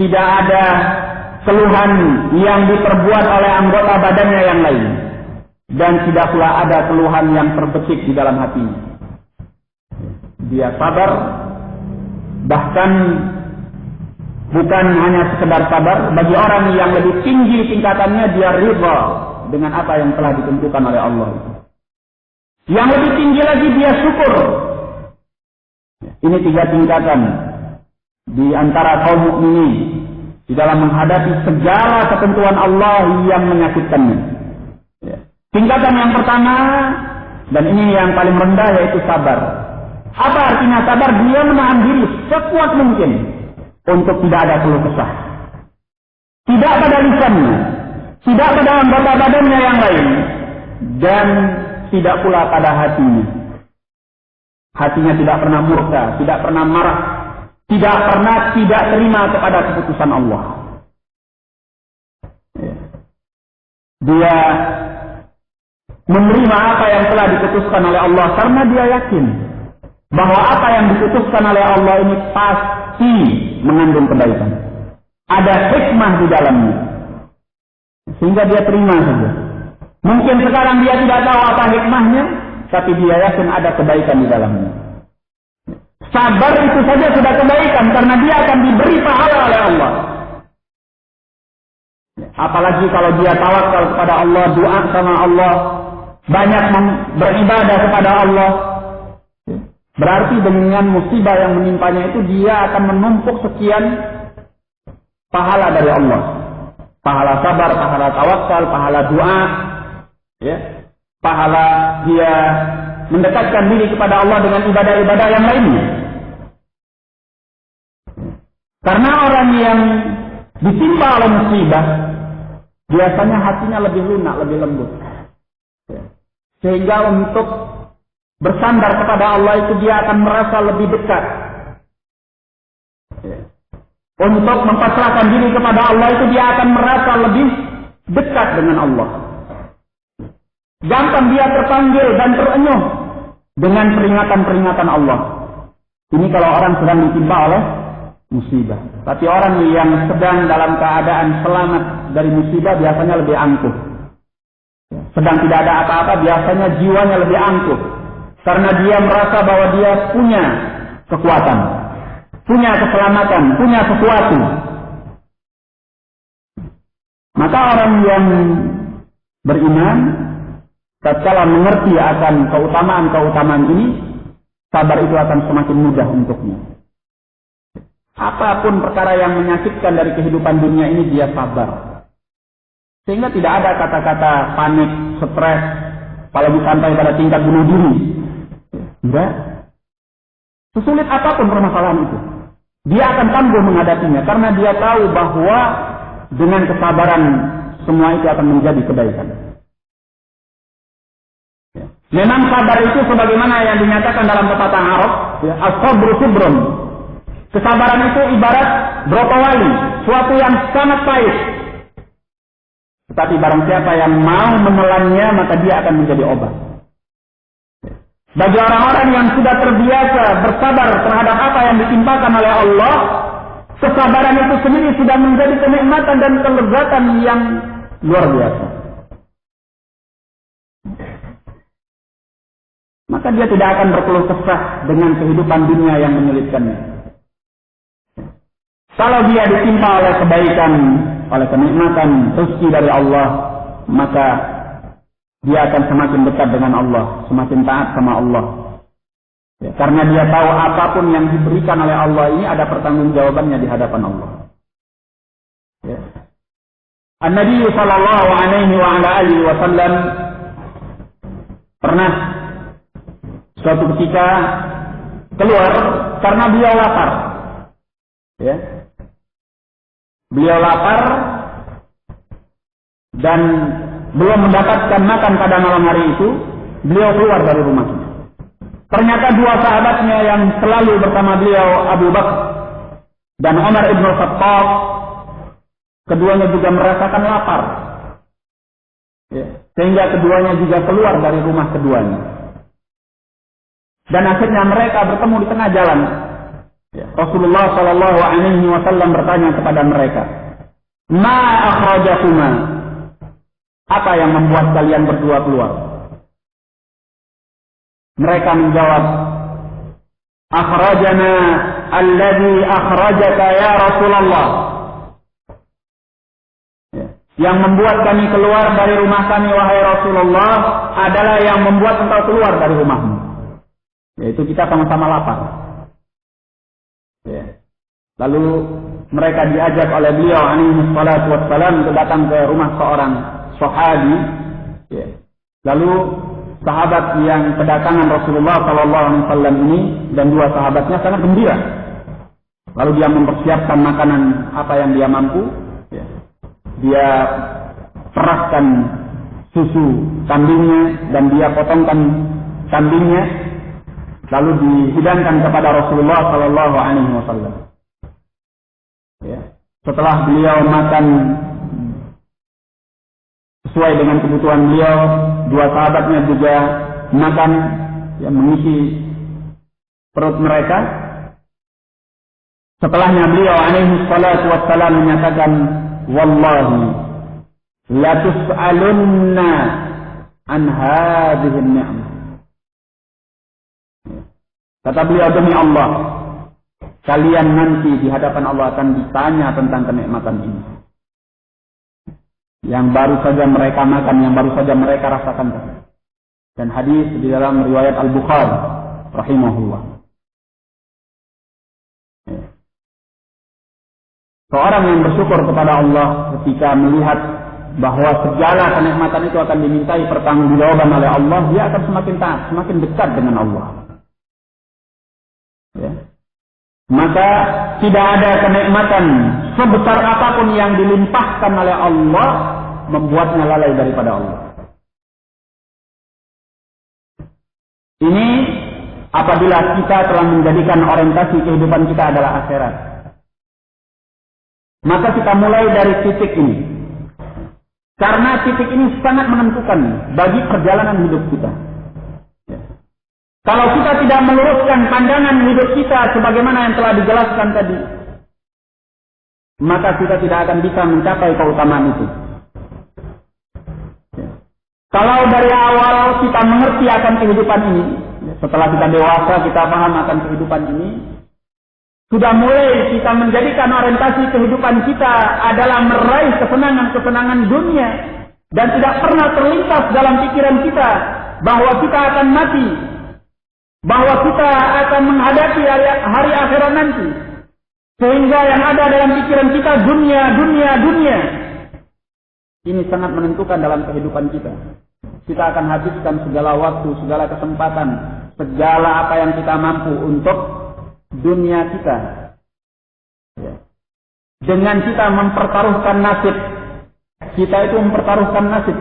Tidak ada keluhan yang diperbuat oleh anggota badannya yang lain. Dan tidak pula ada keluhan yang terbesit di dalam hatinya. Dia sabar, bahkan bukan hanya sekedar sabar, bagi orang yang lebih tinggi tingkatannya, dia ridha dengan apa yang telah ditentukan oleh Allah. Yang lebih tinggi lagi dia syukur. Ini 3 tingkatan di antara kaum mukminin di dalam menghadapi segala ketentuan Allah yang menyakitkannya. Tingkatan yang pertama, dan ini yang paling rendah, yaitu sabar. Apa artinya sabar? Dia menahan diri sekuat mungkin untuk tidak ada keluh kesah. Tidak pada lisannya, tidak pada anggota badannya yang lain, dan tidak pula pada hatinya. Hatinya tidak pernah murka, tidak pernah marah, tidak pernah tidak terima kepada keputusan Allah. Dia menerima apa yang telah diputuskan oleh Allah karena dia yakin bahwa apa yang diputuskan oleh Allah ini pasti mengandung kebaikan. Ada hikmah di dalamnya. Sehingga dia terima saja. Mungkin sekarang dia tidak tahu apa hikmahnya, tapi dia yakin ada kebaikan di dalamnya. Sabar itu saja sudah kebaikan karena dia akan diberi pahala oleh Allah. Apalagi kalau dia tawakal kepada Allah, doa sama Allah, banyak beribadah kepada Allah. Berarti dengan musibah yang menimpanya itu dia akan menumpuk sekian pahala dari Allah. Pahala sabar, pahala tawakal, pahala doa, ya, pahala dia mendekatkan diri kepada Allah dengan ibadah-ibadah yang lainnya. Karena orang yang ditimpa oleh musibah, biasanya hatinya lebih lunak, lebih lembut. Sehingga untuk bersandar kepada Allah itu dia akan merasa lebih dekat. Untuk mempasrahkan diri kepada Allah itu dia akan merasa lebih dekat dengan Allah. Gampang dia terpanggil dan terenyuh dengan peringatan-peringatan Allah. Ini kalau orang sedang ditimpa oleh musibah. Tapi orang yang sedang dalam keadaan selamat dari musibah biasanya lebih angkuh. Sedang tidak ada apa-apa biasanya jiwanya lebih angkuh. Karena dia merasa bahwa dia punya kekuatan, punya keselamatan, punya sesuatu. Maka orang yang beriman tatkala mengerti akan keutamaan-keutamaan ini, sabar itu akan semakin mudah untuknya. Apapun perkara yang menyakitkan dari kehidupan dunia ini, dia sabar. Sehingga tidak ada kata-kata panik, stres, apalagi sampai pada tingkat bunuh diri. Tidak. Sesulit apapun permasalahan itu, dia akan tangguh menghadapinya, karena dia tahu bahwa dengan kesabaran semua itu akan menjadi kebaikan. Memang sabar itu sebagaimana yang dinyatakan dalam pepatah Arab, as-sabru sibrun. Kesabaran itu ibarat brokoli, suatu yang sangat pahit. Tetapi barang siapa yang mau menelannya, maka dia akan menjadi obat. Bagi orang-orang yang sudah terbiasa bersabar terhadap apa yang ditimpakan oleh Allah, kesabaran itu sendiri sudah menjadi kenikmatan dan kelezatan yang luar biasa. Maka dia tidak akan berkeluh kesah dengan kehidupan dunia yang menyulitkannya. Kalau dia ditimpa oleh kebaikan, oleh kenikmatan, rezeki dari Allah, maka dia akan semakin dekat dengan Allah, semakin taat sama Allah. Ya, karena dia tahu apapun yang diberikan oleh Allah ini ada pertanggungjawabannya di hadapan Allah. Ya. An-Nabi sallallahu alaihi wasallam pernah suatu ketika keluar karena beliau lapar. Ya. Beliau lapar dan belum mendapatkan makan pada malam hari itu, beliau keluar dari rumahnya. Ternyata dua sahabatnya yang selalu bersama beliau, Abu Bakar dan Umar ibn Khattab, keduanya juga merasakan lapar. Ya. Sehingga keduanya juga keluar dari rumah keduanya. Dan akhirnya mereka bertemu di tengah jalan. Ya. Rasulullah Shallallahu Alaihi Wasallam bertanya kepada mereka, Ma akhrajakuma? Apa yang membuat kalian berdua keluar? Mereka menjawab, Akhrajana alladhi akhrajaka ya Rasulullah. Ya. Yang membuat kami keluar dari rumah kami wahai Rasulullah adalah yang membuat engkau keluar dari rumahmu. Yaitu kita sama-sama lapar. Ya. Lalu mereka diajak oleh beliau alaihi salatu wassalam untuk datang ke rumah seorang sahabi. Ya. Lalu sahabat yang kedatangan Rasulullah sallallahu alaihi wasallam ini dan dua sahabatnya sangat gembira. Lalu dia mempersiapkan makanan apa yang dia mampu. Ya. Dia perahkan susu kambingnya dan dia potongkan kambingnya. Lalu dihidangkan kepada Rasulullah Sallallahu Alaihi Wasallam. Ya. Setelah beliau makan sesuai dengan kebutuhan beliau, dua sahabatnya juga makan, yang mengisi perut mereka. Setelahnya beliau Alaihi Wasallam menyatakan, Wallahi, la tus'alunna an hadhihi ni'mah. Kata beliau, demi Allah, kalian nanti di hadapan Allah akan ditanya tentang kenikmatan ini. Yang baru saja mereka makan, yang baru saja mereka rasakan. Dan hadis di dalam riwayat Al-Bukhari, rahimahullah. Seorang yang bersyukur kepada Allah ketika melihat bahwa segala kenikmatan itu akan dimintai pertanggungjawaban oleh Allah, dia akan semakin taat, semakin dekat dengan Allah. Ya. Maka tidak ada kenikmatan sebesar apapun yang dilimpahkan oleh Allah, membuatnya lalai daripada Allah. Ini apabila kita telah menjadikan orientasi kehidupan kita adalah akhirat. Maka kita mulai dari titik ini. Karena titik ini sangat menentukan bagi perjalanan hidup kita. Kalau kita tidak meluruskan pandangan hidup kita sebagaimana yang telah dijelaskan tadi, maka kita tidak akan bisa mencapai keutamaan itu. Kalau dari awal kita mengerti akan kehidupan ini, setelah kita dewasa kita paham akan kehidupan ini, sudah mulai kita menjadikan orientasi kehidupan kita adalah meraih kesenangan-kesenangan dunia, dan tidak pernah terlintas dalam pikiran kita bahwa kita akan mati, bahwa kita akan menghadapi hari akhirat nanti. Sehingga yang ada dalam pikiran kita dunia. Ini sangat menentukan dalam kehidupan kita. Kita akan habiskan segala waktu, segala kesempatan, segala apa yang kita mampu untuk dunia kita. Dengan kita mempertaruhkan nasib. Kita itu mempertaruhkan nasib.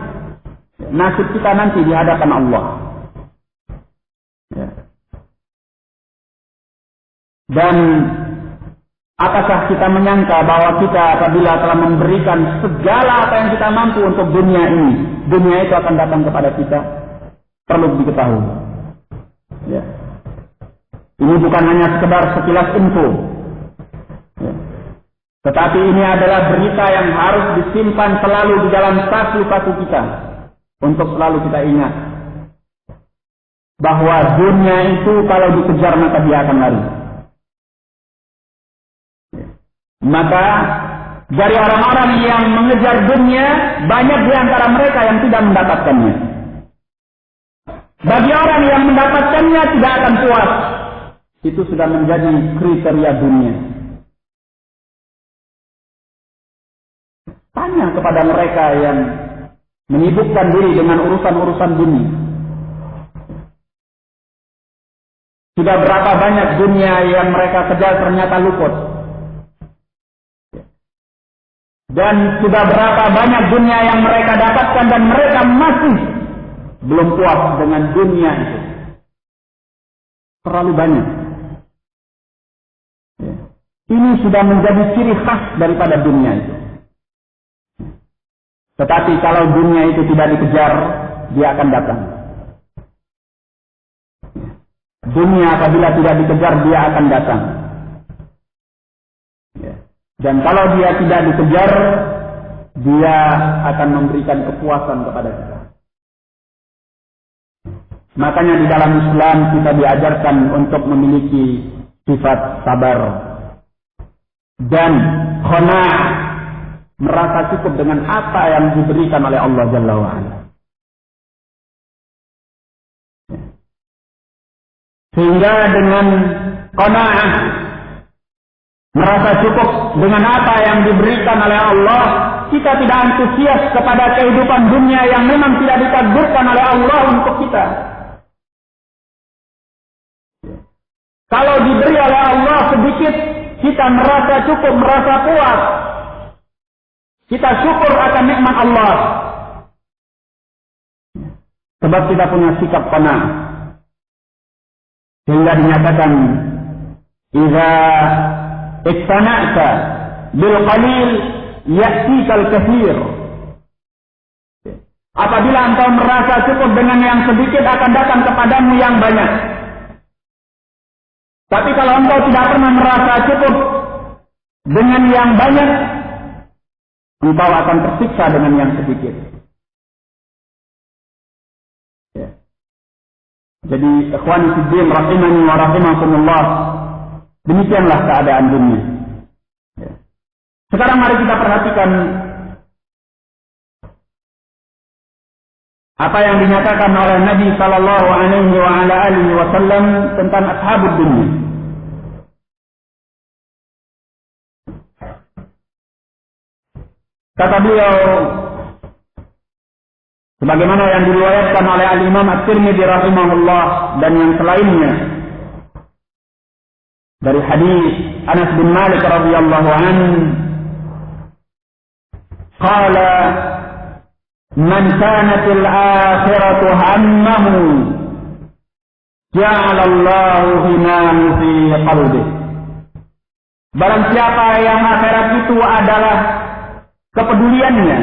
Nasib kita nanti di hadapan Allah. Dan apakah kita menyangka bahwa kita apabila telah memberikan segala apa yang kita mampu untuk dunia ini, dunia itu akan datang kepada kita? Perlu diketahui. Ya. Ini bukan hanya sekedar sekilas info. Ya. Tetapi ini adalah berita yang harus disimpan selalu di dalam saku-saku kita. Untuk selalu kita ingat. Bahwa dunia itu kalau dikejar maka dia akan lari. Maka dari orang-orang yang mengejar dunia, banyak di antara mereka yang tidak mendapatkannya. Bagi orang yang mendapatkannya tidak akan puas. Itu sudah menjadi kriteria dunia. Tanya kepada mereka yang menyibukkan diri dengan urusan-urusan dunia. Sudah berapa banyak dunia yang mereka kejar ternyata luput. Dan sudah berapa banyak dunia yang mereka dapatkan dan mereka masih belum puas dengan dunia itu. Terlalu banyak. Ini sudah menjadi ciri khas daripada dunia itu. Tetapi kalau dunia itu tidak dikejar, dia akan datang. Dunia apabila tidak dikejar, dia akan datang. Dan kalau dia tidak dikejar, dia akan memberikan kepuasan kepada kita. Makanya di dalam Islam kita diajarkan untuk memiliki sifat sabar dan qanaah, merasa cukup dengan apa yang diberikan oleh Allah Jalla wa'ala. Sehingga dengan qanaah, merasa cukup dengan apa yang diberikan oleh Allah, kita tidak antusias kepada kehidupan dunia yang memang tidak ditakdirkan oleh Allah untuk kita. Kalau diberi oleh Allah sedikit, kita merasa cukup, merasa puas. Kita syukur akan nikmat Allah. Sebab kita punya sikap qanaah. Sehingga dinyatakan, "Idza iqtana'ta bil qalil ya'tikal katsir." Apabila engkau merasa cukup dengan yang sedikit, akan datang kepadamu yang banyak. Tapi kalau engkau tidak pernah merasa cukup dengan yang banyak, engkau akan tersiksa dengan yang sedikit. Jadi ikhwan fiddin rahimani wa rahimakumullah, demikianlah keadaan dunia. Sekarang mari kita perhatikan apa yang dinyatakan oleh Nabi sallallahu alaihi wasallam tentang ashabud dunia. Kata beliau, sebagaimana yang diriwayatkan oleh Al-Imam At-Tirmidzi rahimahullah dan yang selainnya, dari hadis Anas bin Malik radhiyallahu anhu, qala man kanatil akhiratu hammahu ja'alallahu hinahu fi qalbih. Barang siapa yang akhirat itu adalah kepeduliannya.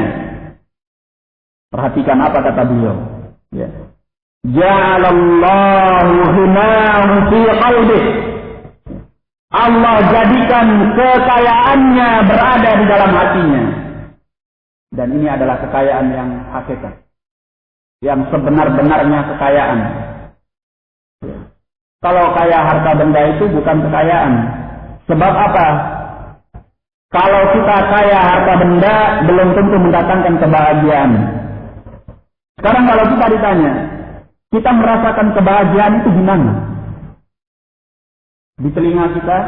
Perhatikan apa kata beliau. Ya. Ja'alallahu hinahu fi qalbih. Allah jadikan kekayaannya berada di dalam hatinya. Dan ini adalah kekayaan yang hakikat. Yang sebenar-benarnya kekayaan. Kalau kaya harta benda itu bukan kekayaan. Sebab apa? Kalau kita kaya harta benda, belum tentu mendatangkan kebahagiaan. Sekarang kalau kita ditanya, kita merasakan kebahagiaan itu di mana? Di telinga kita,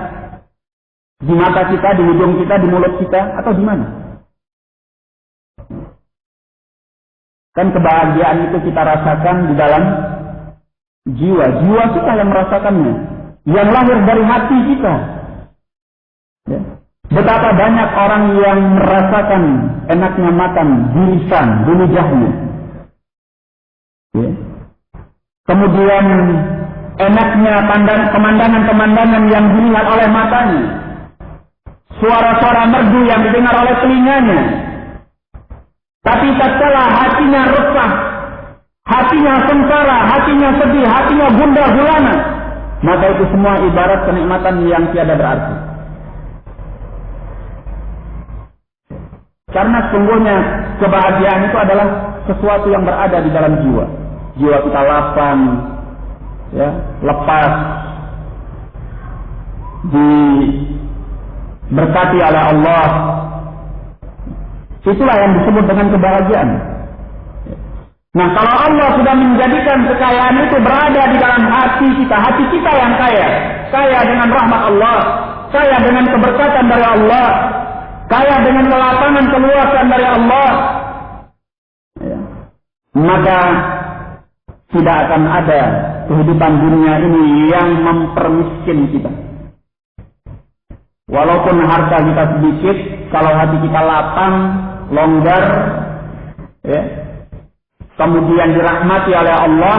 di mata kita, di hidung kita, di mulut kita, atau di mana? Kan kebahagiaan itu kita rasakan di dalam jiwa. Jiwa kita yang merasakannya. Yang lahir dari hati kita. Ya. Betapa banyak orang yang merasakan enaknya makan di lisan, di lidahnya. Ya. Kemudian enaknya pemandangan-pemandangan yang dilihat oleh matanya. Suara-suara merdu yang didengar oleh telinganya. Tapi tatkala hatinya resah, hatinya sengsara, hatinya sedih, hatinya gundah gulana, maka itu semua ibarat kenikmatan yang tiada berarti. Karena sesungguhnya kebahagiaan itu adalah sesuatu yang berada di dalam jiwa. Jiwa kita lapang, ya, lepas, diberkati oleh Allah. Itulah yang disebut dengan kebahagiaan. Nah, kalau Allah sudah menjadikan kekayaan itu berada di dalam hati kita yang kaya dengan rahmat Allah, kaya dengan keberkatan dari Allah, kaya dengan kelapangan keluasan dari Allah, ya, maka tidak akan ada kehidupan dunia ini yang mempermiskin kita. Walaupun harta kita sedikit, kalau hati kita lapang, longgar, ya, kemudian dirahmati oleh Allah,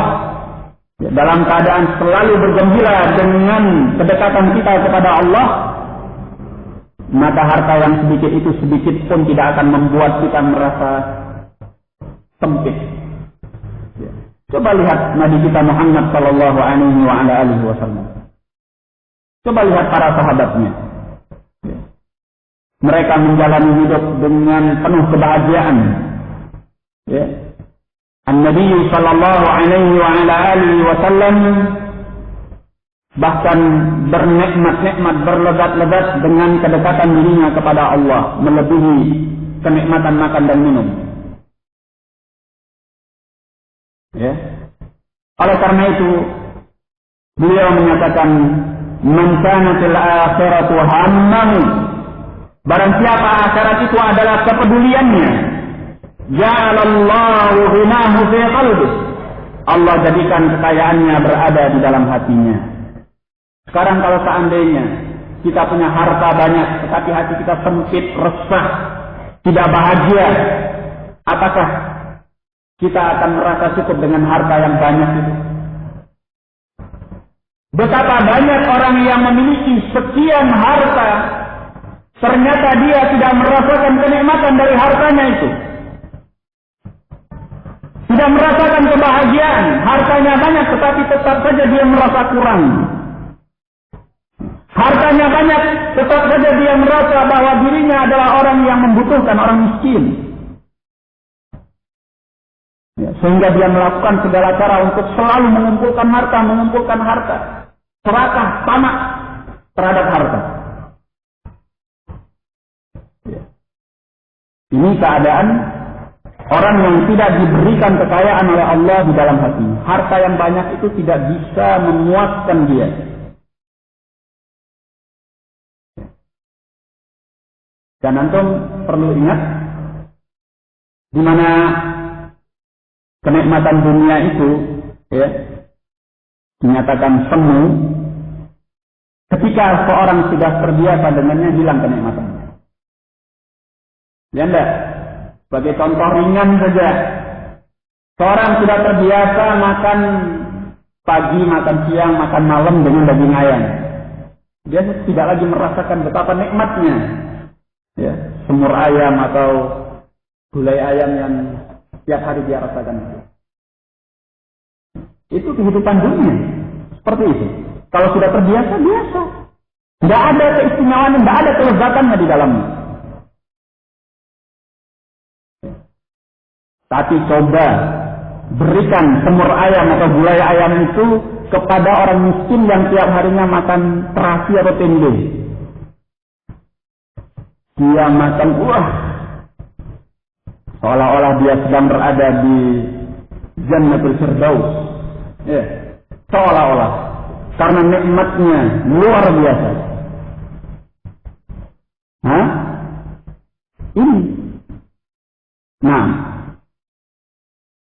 ya, dalam keadaan selalu bergembira dengan kedekatan kita kepada Allah, maka harta yang sedikit itu sedikit pun tidak akan membuat kita merasa sempit. Ya. Coba lihat Nabi kita Muhammad sallallahu alaihi wasallam. Coba lihat para sahabatnya. Ya. Mereka menjalani hidup dengan penuh kebahagiaan. Ya. An-Nabi sallallahu alaihi wasallam bahkan bernikmat-nikmat, berlegat-legat dengan kedekatan dirinya kepada Allah, melebihi kenikmatan makan dan minum. Ya. Oleh karena itu, beliau menyatakan, "Man kana fil akhiratu hammahu." Barang siapa akhirat itu adalah kepeduliannya, ja'alallahu ghinahu fi qalbihi. Allah jadikan kekayaannya berada di dalam hatinya. Sekarang kalau seandainya kita punya harta banyak, tetapi hati kita sempit, resah, tidak bahagia, apakah kita akan merasa cukup dengan harta yang banyak itu? Betapa banyak orang yang memiliki sekian harta, ternyata dia tidak merasakan kenikmatan dari hartanya itu. Tidak merasakan kebahagiaan, hartanya banyak tetapi tetap saja dia merasa kurang. Hartanya banyak, tetap saja dia merasa bahwa dirinya adalah orang yang membutuhkan, orang miskin. Ya, sehingga dia melakukan segala cara untuk selalu mengumpulkan harta. Serakah, tamak terhadap harta. Ya. Ini keadaan orang yang tidak diberikan kekayaan oleh Allah di dalam hati. Harta yang banyak itu tidak bisa memuaskan dia. Dan antum perlu ingat, di mana kenikmatan dunia itu, ya, dinyatakan semu, ketika seorang sudah terbiasa dengannya, hilang kenikmatannya. Ya enggak? Sebagai contoh ringan saja, seorang sudah terbiasa makan pagi, makan siang, makan malam dengan daging ayam. Dia tidak lagi merasakan betapa nikmatnya ya, semur ayam atau gulai ayam yang setiap hari dia rasakan. Itu kehidupan dunia. Seperti itu. Kalau sudah terbiasa, biasa. Tidak ada keistimewaan, tidak ada kelezatannya di dalamnya. Tapi coba berikan semur ayam atau gulai ayam itu kepada orang miskin yang tiap harinya makan terasi atau tempe. Dia makan, wah, seolah-olah dia sedang berada di Jannatul Firdaus. Ya, seolah-olah. Karena nikmatnya luar biasa. Hah? Ini. Nah,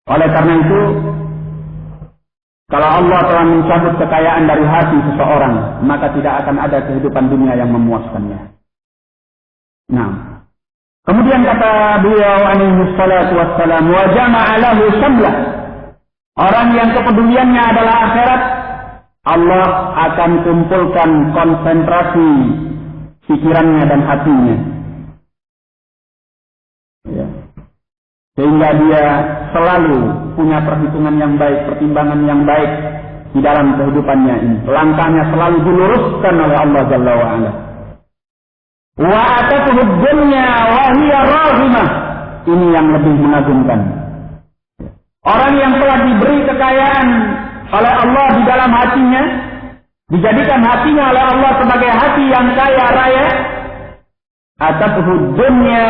oleh karena itu, kalau Allah telah mencabut kekayaan dari hati seseorang, maka tidak akan ada kehidupan dunia yang memuaskannya. Nah, kemudian kata beliau alaihi salatu wassalam, wa jama'a lahu syamlah. Orang yang kepeduliannya adalah akhirat, Allah akan kumpulkan konsentrasi pikirannya dan hatinya. Ya. Sehingga dia selalu punya perhitungan yang baik, pertimbangan yang baik di dalam kehidupannya ini. Langkahnya selalu diluruskan oleh Allah Jalla wa'ala. Wa atatuhu dunya wa hiya raghimah. Ini yang lebih mengagumkan. Orang yang telah diberi kekayaan oleh Allah di dalam hatinya, dijadikan hatinya oleh Allah sebagai hati yang kaya raya, atatuhu dunya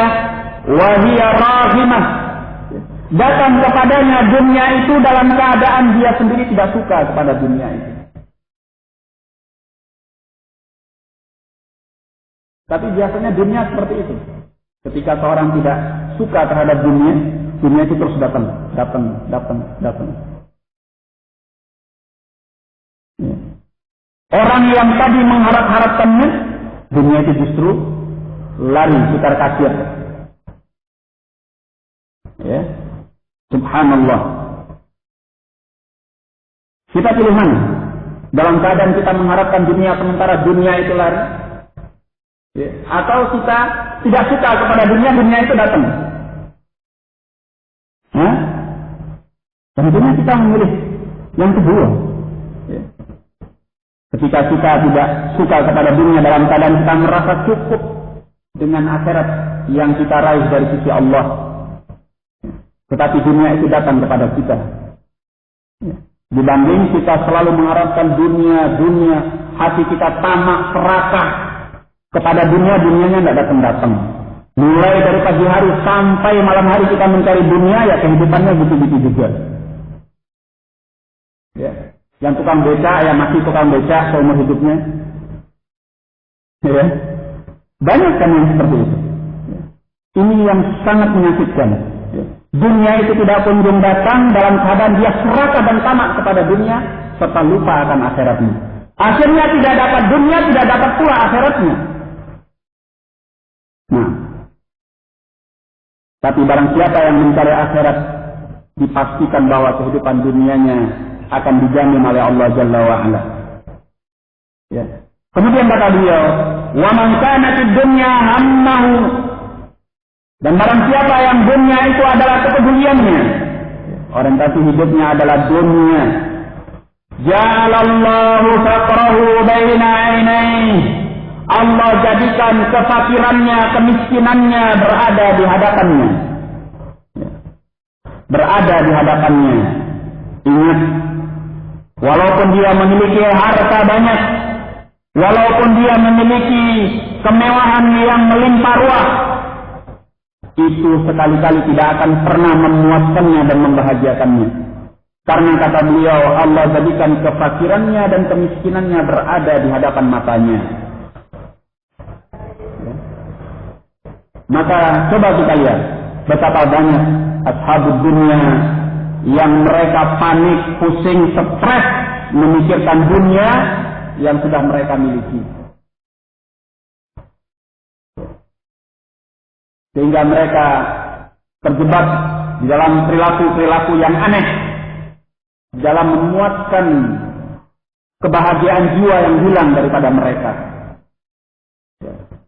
wa hiya raghimah. Datang kepadanya dunia itu dalam keadaan dia sendiri tidak suka kepada dunia itu. Tapi biasanya dunia seperti itu. Ketika seorang tidak suka terhadap dunia, dunia itu terus datang. Ya. Orang yang tadi mengharap-harapkannya, dunia itu justru lari putar kasir. Ya. Subhanallah. Kita pilih mana? Dalam keadaan kita mengharapkan dunia sementara dunia itu lari, ya. Atau kita tidak suka kepada dunia, dunia itu datang. Hah? Tentunya kita memilih yang kedua. Ya. Ketika kita tidak suka kepada dunia dalam keadaan kita merasa cukup dengan akhirat yang kita raih dari sisi Allah. Tetapi dunia itu datang kepada kita. Dibanding kita selalu mengharapkan dunia, hati kita tamak, serakah kepada dunia, dunianya tidak datang-datang. Mulai dari pagi hari sampai malam hari kita mencari dunia, ya kehidupannya gitu-gitu juga. Ya. Yang tukang beca, ya masih tukang beca seumur hidupnya. Ya. Banyak kan yang seperti itu. Ya. Ini yang sangat menyakitkan. Ya. Dunia itu tidak kunjung datang dalam keadaan dia serakah dan tamak kepada dunia serta lupa akan akhiratnya. Akhirnya tidak dapat dunia, tidak dapat pula akhiratnya. Nah, tapi barang siapa yang mencari akhirat, dipastikan bahwa kehidupan dunianya akan dijamin oleh Allah Jalla wa'ala. Ya. Kemudian kata beliau, wa man kana fid dunya hammahu. Dan barang siapa yang dunia itu adalah kepeduliannya, orientasi hidupnya adalah dunia, ja'alallahu faqrahu baina 'ainaihi. Allah jadikan kefakirannya, kemiskinannya berada di hadapannya. Berada di hadapannya. Ingat, walaupun dia memiliki harta banyak, walaupun dia memiliki kemewahan yang melimpah ruah, itu sekali-kali tidak akan pernah memuaskannya dan membahagiakannya. Karena kata beliau, Allah jadikan kefakirannya dan kemiskinannya berada di hadapan matanya. Maka coba kita lihat betapa banyak ashabud dunia yang mereka panik, pusing, stres memikirkan dunia yang sudah mereka miliki. Sehingga mereka terjebak di dalam perilaku-perilaku yang aneh, dalam memuatkan kebahagiaan jiwa yang hilang daripada mereka.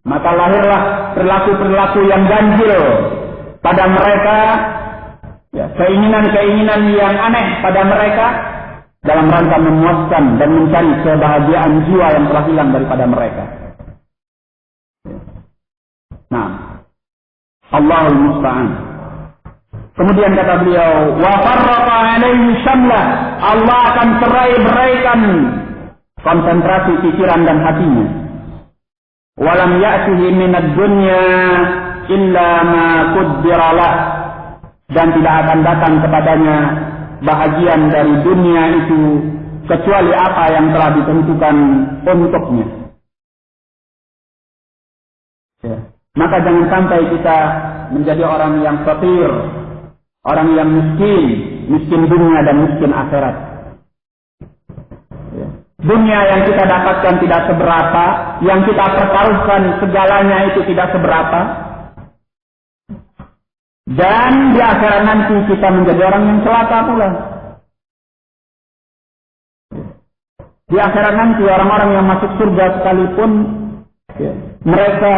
Maka lahirlah perilaku-perilaku yang ganjil pada mereka, keinginan-keinginan yang aneh pada mereka, dalam rangka memuaskan dan mencari kebahagiaan jiwa yang telah hilang daripada mereka. Nah, Allahul Musta'an. Kemudian kata beliau, wa farraqa alaihi syamlah, Allah akan cerai-beraikan konsentrasi pikiran dan hatinya. Walam ya'tihi minad dunya illa ma qaddara lah, dan tidak akan datang kepadanya bahagian dari dunia itu kecuali apa yang telah ditentukan untuknya. Ya. Maka jangan sampai kita menjadi orang yang fakir, orang yang miskin dunia dan miskin akhirat. Ya. Dunia yang kita dapatkan tidak seberapa, yang kita pertaruhkan segalanya itu tidak seberapa. Dan di akhirat nanti kita menjadi orang yang celaka pula. Di akhirat nanti orang-orang yang masuk surga sekalipun, mereka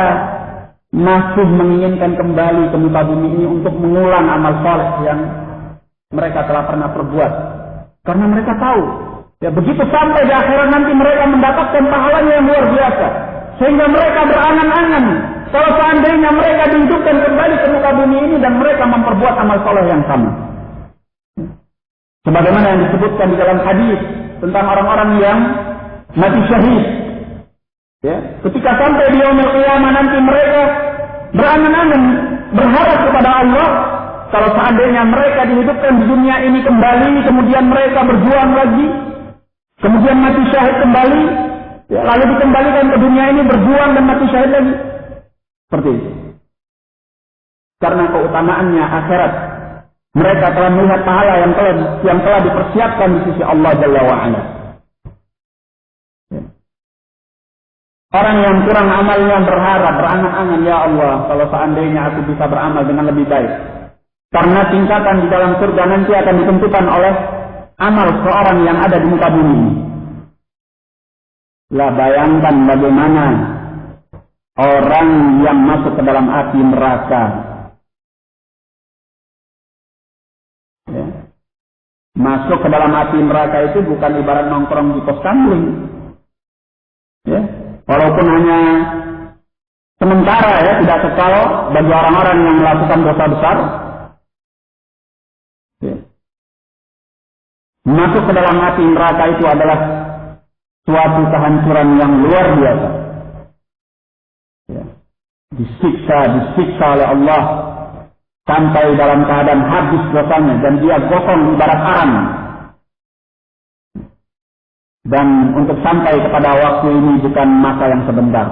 masih menginginkan kembali ke muka bumi ini untuk mengulang amal saleh yang mereka telah pernah perbuat. Karena mereka tahu, begitu sampai di akhirat nanti mereka mendapatkan pahalanya yang luar biasa. Sehingga mereka berangan-angan kalau seandainya mereka dihidupkan kembali ke muka bumi ini dan mereka memperbuat amal saleh yang sama. Sebagaimana yang disebutkan di dalam hadis tentang orang-orang yang mati syahid. Ya, ketika sampai di yaumul qiyamah nanti mereka berangan-angan berharap kepada Allah kalau seandainya mereka dihidupkan di dunia ini kembali, kemudian mereka berjuang lagi, kemudian mati syahid kembali, lalu dikembalikan ke dunia ini berjuang dan mati syahid lagi. Seperti itu. Karena keutamaannya akhirat, mereka telah melihat pahala yang telah dipersiapkan di sisi Allah Jalla wa'ala. Orang yang kurang amalnya berharap, berangan-angan, ya Allah, kalau seandainya aku bisa beramal dengan lebih baik. Karena tingkatan di dalam surga nanti akan ditentukan oleh amal seorang yang ada di muka bumi. Lah bayangkan bagaimana orang yang masuk ke dalam api neraka. Ya. Masuk ke dalam api neraka itu bukan ibarat nongkrong di pos kamling. Ya. Walaupun hanya sementara, ya, tidak kekal bagi orang-orang yang melakukan dosa besar. Ya. Masuk ke dalam api neraka itu adalah suatu kehancuran yang luar biasa. Ya. Disiksa oleh Allah sampai dalam keadaan habis dosanya dan dia gosong ibarat arang. Dan untuk sampai kepada waktu ini bukan masa yang sebentar.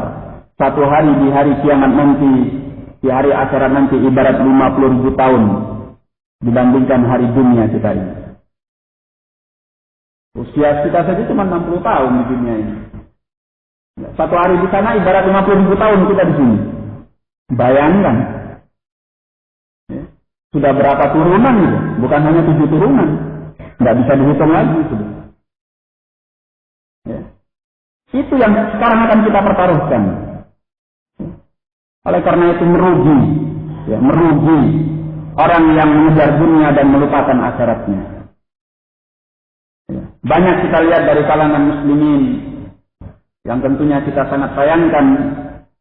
Satu hari di hari kiamat nanti, di hari akhirat nanti ibarat 50.000 tahun dibandingkan hari dunia kita ini. Usia kita saja cuma 60 tahun di dunia ini. Satu hari di sana ibarat 50.000 tahun kita di sini. Bayangkan. Ya. Sudah berapa turunan itu? Bukan hanya 7 turunan. Nggak bisa dihitung lagi sudah. Ya. Itu yang sekarang akan kita pertaruhkan. Oleh karena itu merugi orang yang mengejar dunia dan melupakan akhiratnya. Ya. Banyak kita lihat dari kalangan muslimin yang tentunya kita sangat sayangkan.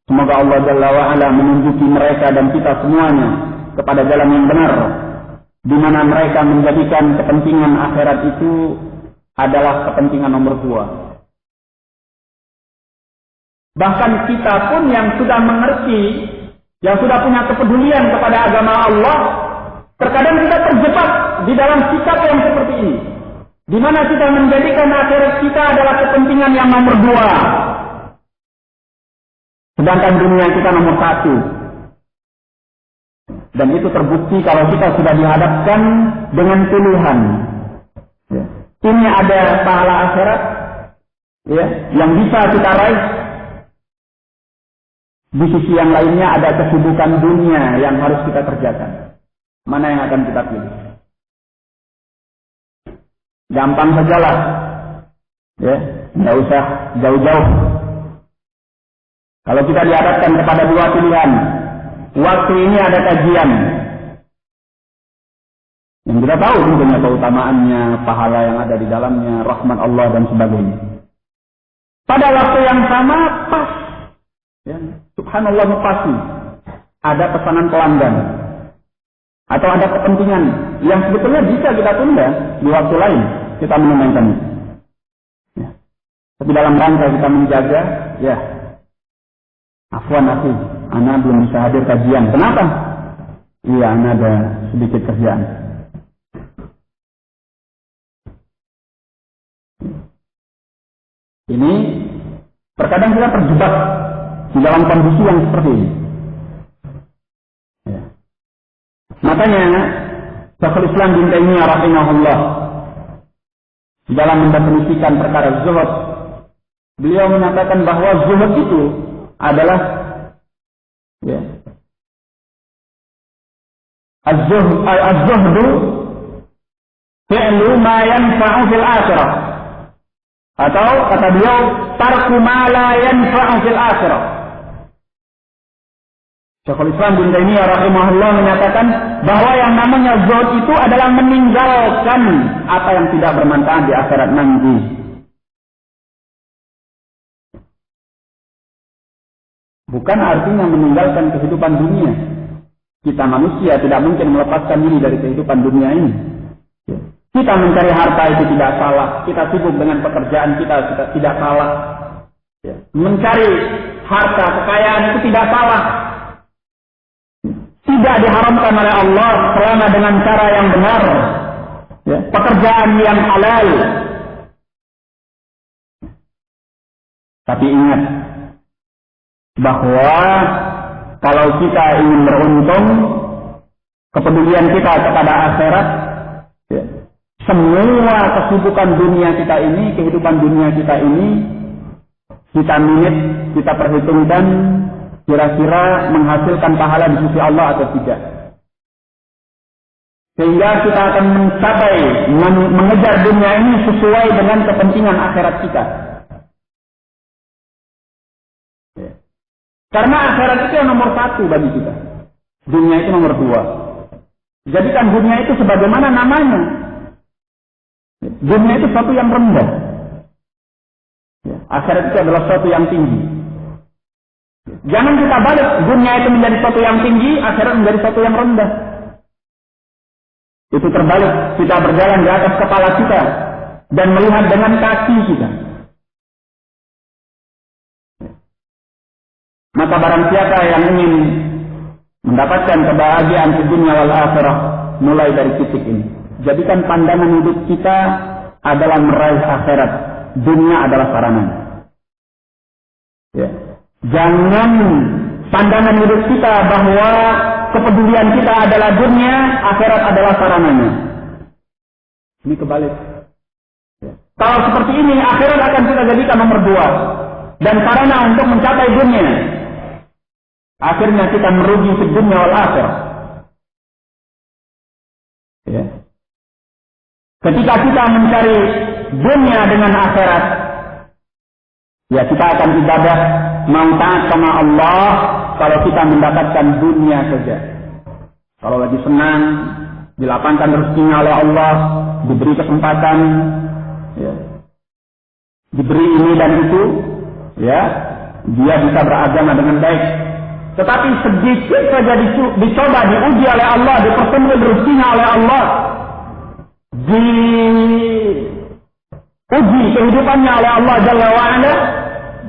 Semoga Allah Jalla wa'ala menunjuki mereka dan kita semuanya kepada jalan yang benar, di mana mereka menjadikan kepentingan akhirat itu adalah kepentingan nomor 2. Bahkan kita pun yang sudah mengerti, yang sudah punya kepedulian kepada agama Allah, terkadang kita terjebak di dalam sikap yang seperti ini, di mana kita menjadikan akhirat kita adalah kepentingan yang nomor 2. Sedangkan dunia kita nomor 1. Dan itu terbukti kalau kita sudah dihadapkan dengan pilihan. Ya. Ini ada pahala akhirat, ya, yang bisa kita raih. Di sisi yang lainnya ada kesibukan dunia yang harus kita kerjakan. Mana yang akan kita pilih? Gampang sajalah. Ya, nggak usah jauh-jauh. Kalau kita dihadapkan kepada dua pilihan, waktu ini ada kajian yang kita tahu tentunya keutamaannya, pahala yang ada di dalamnya, rahmat Allah dan sebagainya. Pada waktu yang sama pas, ya, subhanallah pasti ada pesanan pelanggan atau ada kepentingan yang sebetulnya bisa kita tunda di waktu lain, kita menunaikannya. Ya. Tapi dalam rangka kita menjaga, ya, afwan akhi, ana belum bisa hadir kajian. Kenapa? Iya, ana ada sedikit kerjaan. Ini terkadang kita terjebak di dalam kondisi yang seperti ini. Ya. Makanya Syekhul Islam bin Taimiyah rahimahullah di dalam mendefinisikan perkara zuhud, beliau menyatakan bahwa zuhud itu adalah, ya, az-zuhdu fi'lu ma yanfa'u fil akhirah, atau kata beliau tarku ma la yanfa'u fil akhirah. Syekhul Islam bin Taimiyah rahimahullah menyatakan bahwa yang namanya zuhud itu adalah meninggalkan apa yang tidak bermanfaat di akhirat nanti. Bukan artinya meninggalkan kehidupan dunia. Kita manusia tidak mungkin melepaskan diri dari kehidupan dunia ini. Kita mencari harta itu tidak salah. Kita sibuk dengan pekerjaan kita tidak salah. Mencari harta, kekayaan itu tidak salah. Tidak diharamkan oleh Allah selama dengan cara yang benar. Pekerjaan yang halal. Tapi ingat bahwa kalau kita ingin beruntung, kepedulian kita kepada akhirat, ya, semua kesibukan dunia kita ini, kehidupan dunia kita ini, kita minit, kita perhitungkan kira-kira menghasilkan pahala di sisi Allah atau tidak. Sehingga kita akan mencapai, mengejar dunia ini sesuai dengan kepentingan akhirat kita. Karena akhirat itu yang nomor satu bagi kita. Dunia itu nomor dua. Jadikan dunia itu sebagaimana namanya. Dunia itu sesuatu yang rendah. Akhirat itu adalah sesuatu yang tinggi. Jangan kita balik, dunia itu menjadi sesuatu yang tinggi, akhirat menjadi sesuatu yang rendah. Itu terbalik, kita berjalan di atas kepala kita dan melihat dengan kaki kita. Maka barang siapa yang ingin mendapatkan kebahagiaan di dunia wal akhirah, mulai dari titik ini. Jadikan pandangan hidup kita adalah meraih akhirat. Dunia adalah sarana. Ya. Jangan pandangan hidup kita bahwa kepedulian kita adalah dunia, akhirat adalah sarananya. Ini kebalik. Ya. Kalau seperti ini, akhirat akan kita jadikan nomor dua. Dan sarana untuk mencapai dunia. Akhirnya kita merugi di dunia wal akhirah. Ya. Ketika kita mencari dunia dengan akhirat, ya kita akan ibadah, mau taat sama Allah kalau kita mendapatkan dunia saja. Kalau lagi senang, dilapangkan rezekinya oleh Allah, diberi kesempatan, ya, diberi ini dan itu, ya, dia bisa beragama dengan baik. Tetapi sedikit saja dicoba, diuji oleh Allah, dipertemukan rezekinya oleh Allah, diuji kehidupannya oleh Allah Jalla wa'ala,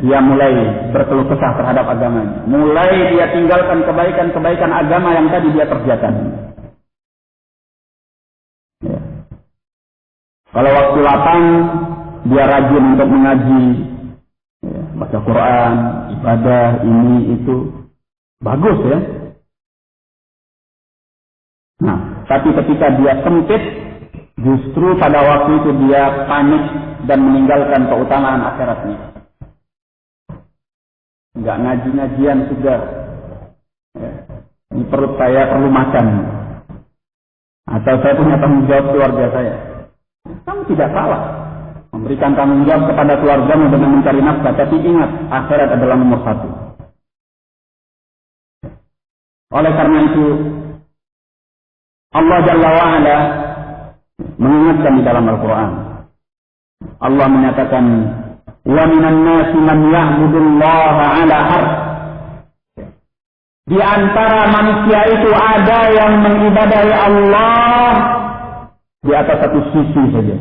dia mulai berkeluh kesah terhadap agamanya. Mulai dia tinggalkan kebaikan-kebaikan agama yang tadi dia kerjakan. Ya. Kalau waktu lapang, dia rajin untuk mengaji, ya, baca Quran, ibadah, ini, itu. Bagus ya. Nah, tapi ketika dia sempit, justru pada waktu itu dia panik dan meninggalkan keutamaan akhiratnya. Enggak ngaji-ngajian sudah. Ya. Ini perut saya perlu makan. Atau saya punya tanggung jawab keluarga saya. Kamu tidak salah memberikan tanggung jawab kepada keluargamu dengan mencari nafkah, tapi ingat, akhirat adalah nomor satu. Oleh karena itu, Allah Jalla wa'ala mengingatkan di dalam Al-Quran. Allah menyatakan, wa minan nasi man ya'budullaha ala harf. Di antara manusia itu ada yang mengibadahi Allah di atas satu sisi saja.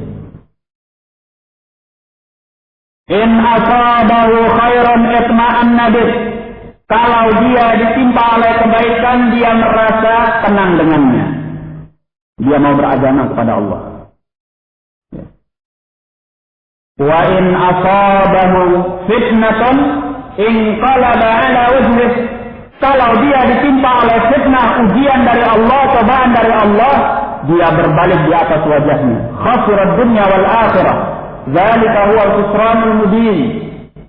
In asabahu khairan itma'anna bih. Kalau dia ditimpa oleh kebaikan, dia merasa tenang dengannya. Dia mau beragama kepada Allah. Wa in asabahu fitnatun inqalaba ala wajhih. Kalau dia ditimpa oleh fitnah, ujian dari Allah, cobaan dari Allah, dia berbalik di atas wajahnya. Khasirad dunya wal akhirah. Dzalika huwa al-khusranul mubin.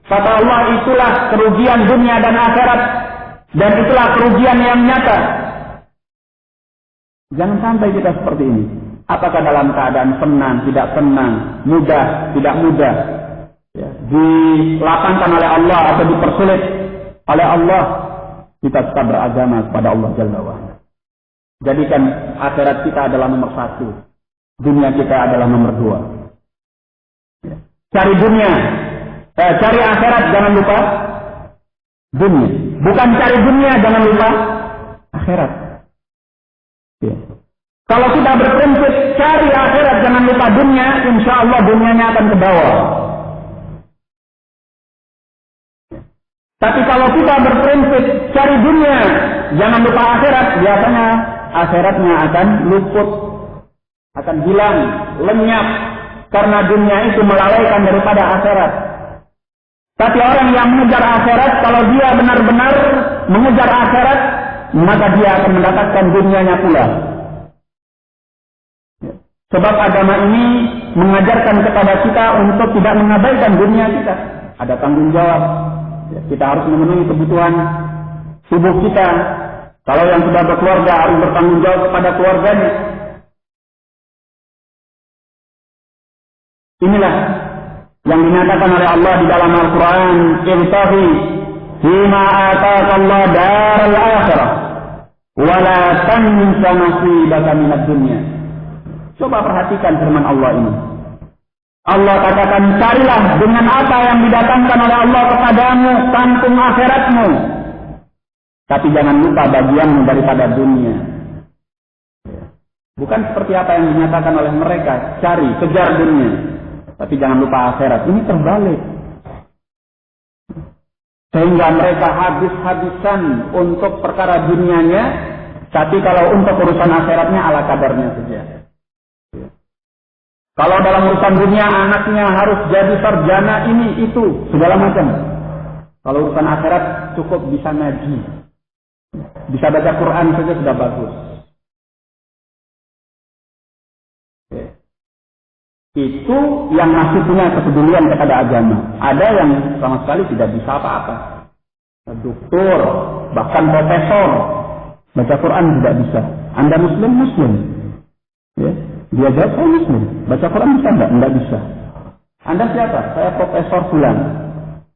Kata Allah, itulah kerugian dunia dan akhirat, dan itulah kerugian yang nyata. Jangan sampai kita seperti ini. Apakah dalam keadaan senang, tidak senang, mudah, tidak mudah, ya, dilapangkan oleh Allah atau dipersulit oleh Allah, kita tetap beragama kepada Allah Jalla wa'ala. Jadikan akhirat kita adalah nomor satu, dunia kita adalah nomor dua. Ya. Cari dunia, cari akhirat, jangan lupa dunia. Bukan cari dunia, jangan lupa akhirat. Ya. Kalau kita berprinsip cari akhirat, jangan lupa dunia, insya Allah dunianya akan ke bawah. Tapi kalau kita berprinsip cari dunia, jangan lupa akhirat, biasanya akhiratnya akan luput, akan hilang, lenyap, karena dunia itu melalaikan daripada akhirat. Tapi orang yang mengejar akhirat, kalau dia benar-benar mengejar akhirat, maka dia akan mendapatkan dunianya pula. Sebab agama ini mengajarkan kepada kita untuk tidak mengabaikan dunia kita. Ada tanggung jawab. Kita harus memenuhi kebutuhan tubuh kita. Kalau yang sudah berkeluarga harus bertanggung jawab kepada keluarganya. Inilah yang dinyatakan oleh Allah di dalam Al-Quran. Ibtaghi fima ataka Allah daral akhirah wa la tansa nasibaka minad dunya. Coba perhatikan firman Allah ini. Allah katakan, carilah dengan apa yang didatangkan oleh Allah kepadamu, kantung akhiratmu. Tapi jangan lupa bagianmu daripada dunia. Bukan seperti apa yang dinyatakan oleh mereka, cari, kejar dunia. Tapi jangan lupa akhirat. Ini terbalik. Sehingga mereka habis-habisan untuk perkara dunianya, tapi kalau untuk urusan akhiratnya ala kadarnya saja. Kalau dalam urusan dunia anaknya harus jadi sarjana ini, itu, segala macam. Kalau urusan akhirat cukup bisa ngaji. Bisa baca Quran saja sudah bagus. Itu yang masih punya kepedulian kepada agama. Ada yang sama sekali tidak bisa apa-apa. Doktor, bahkan profesor, baca Quran tidak bisa. Anda Muslim? Ya. Dia jawab, saya Muslim. Baca Quran bisa enggak? Enggak bisa. Anda siapa? Saya Profesor Fulan.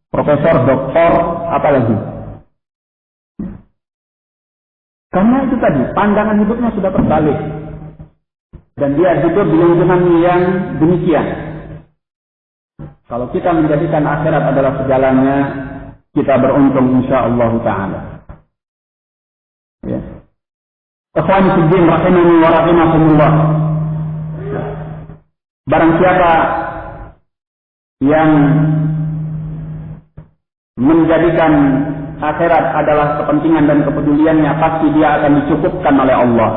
Profesor, doktor, apa lagi? Karena itu tadi, pandangan hidupnya sudah terbalik. Dan dia hidup di lingkungan yang demikian. Kalau kita menjadikan akhirat adalah segalanya, kita beruntung insyaAllah ta'ala. Ya. Ikhwan fiddin rahimani wa rahimakumullah. Barang siapa yang menjadikan akhirat adalah kepentingan dan kepeduliannya, pasti dia akan dicukupkan oleh Allah.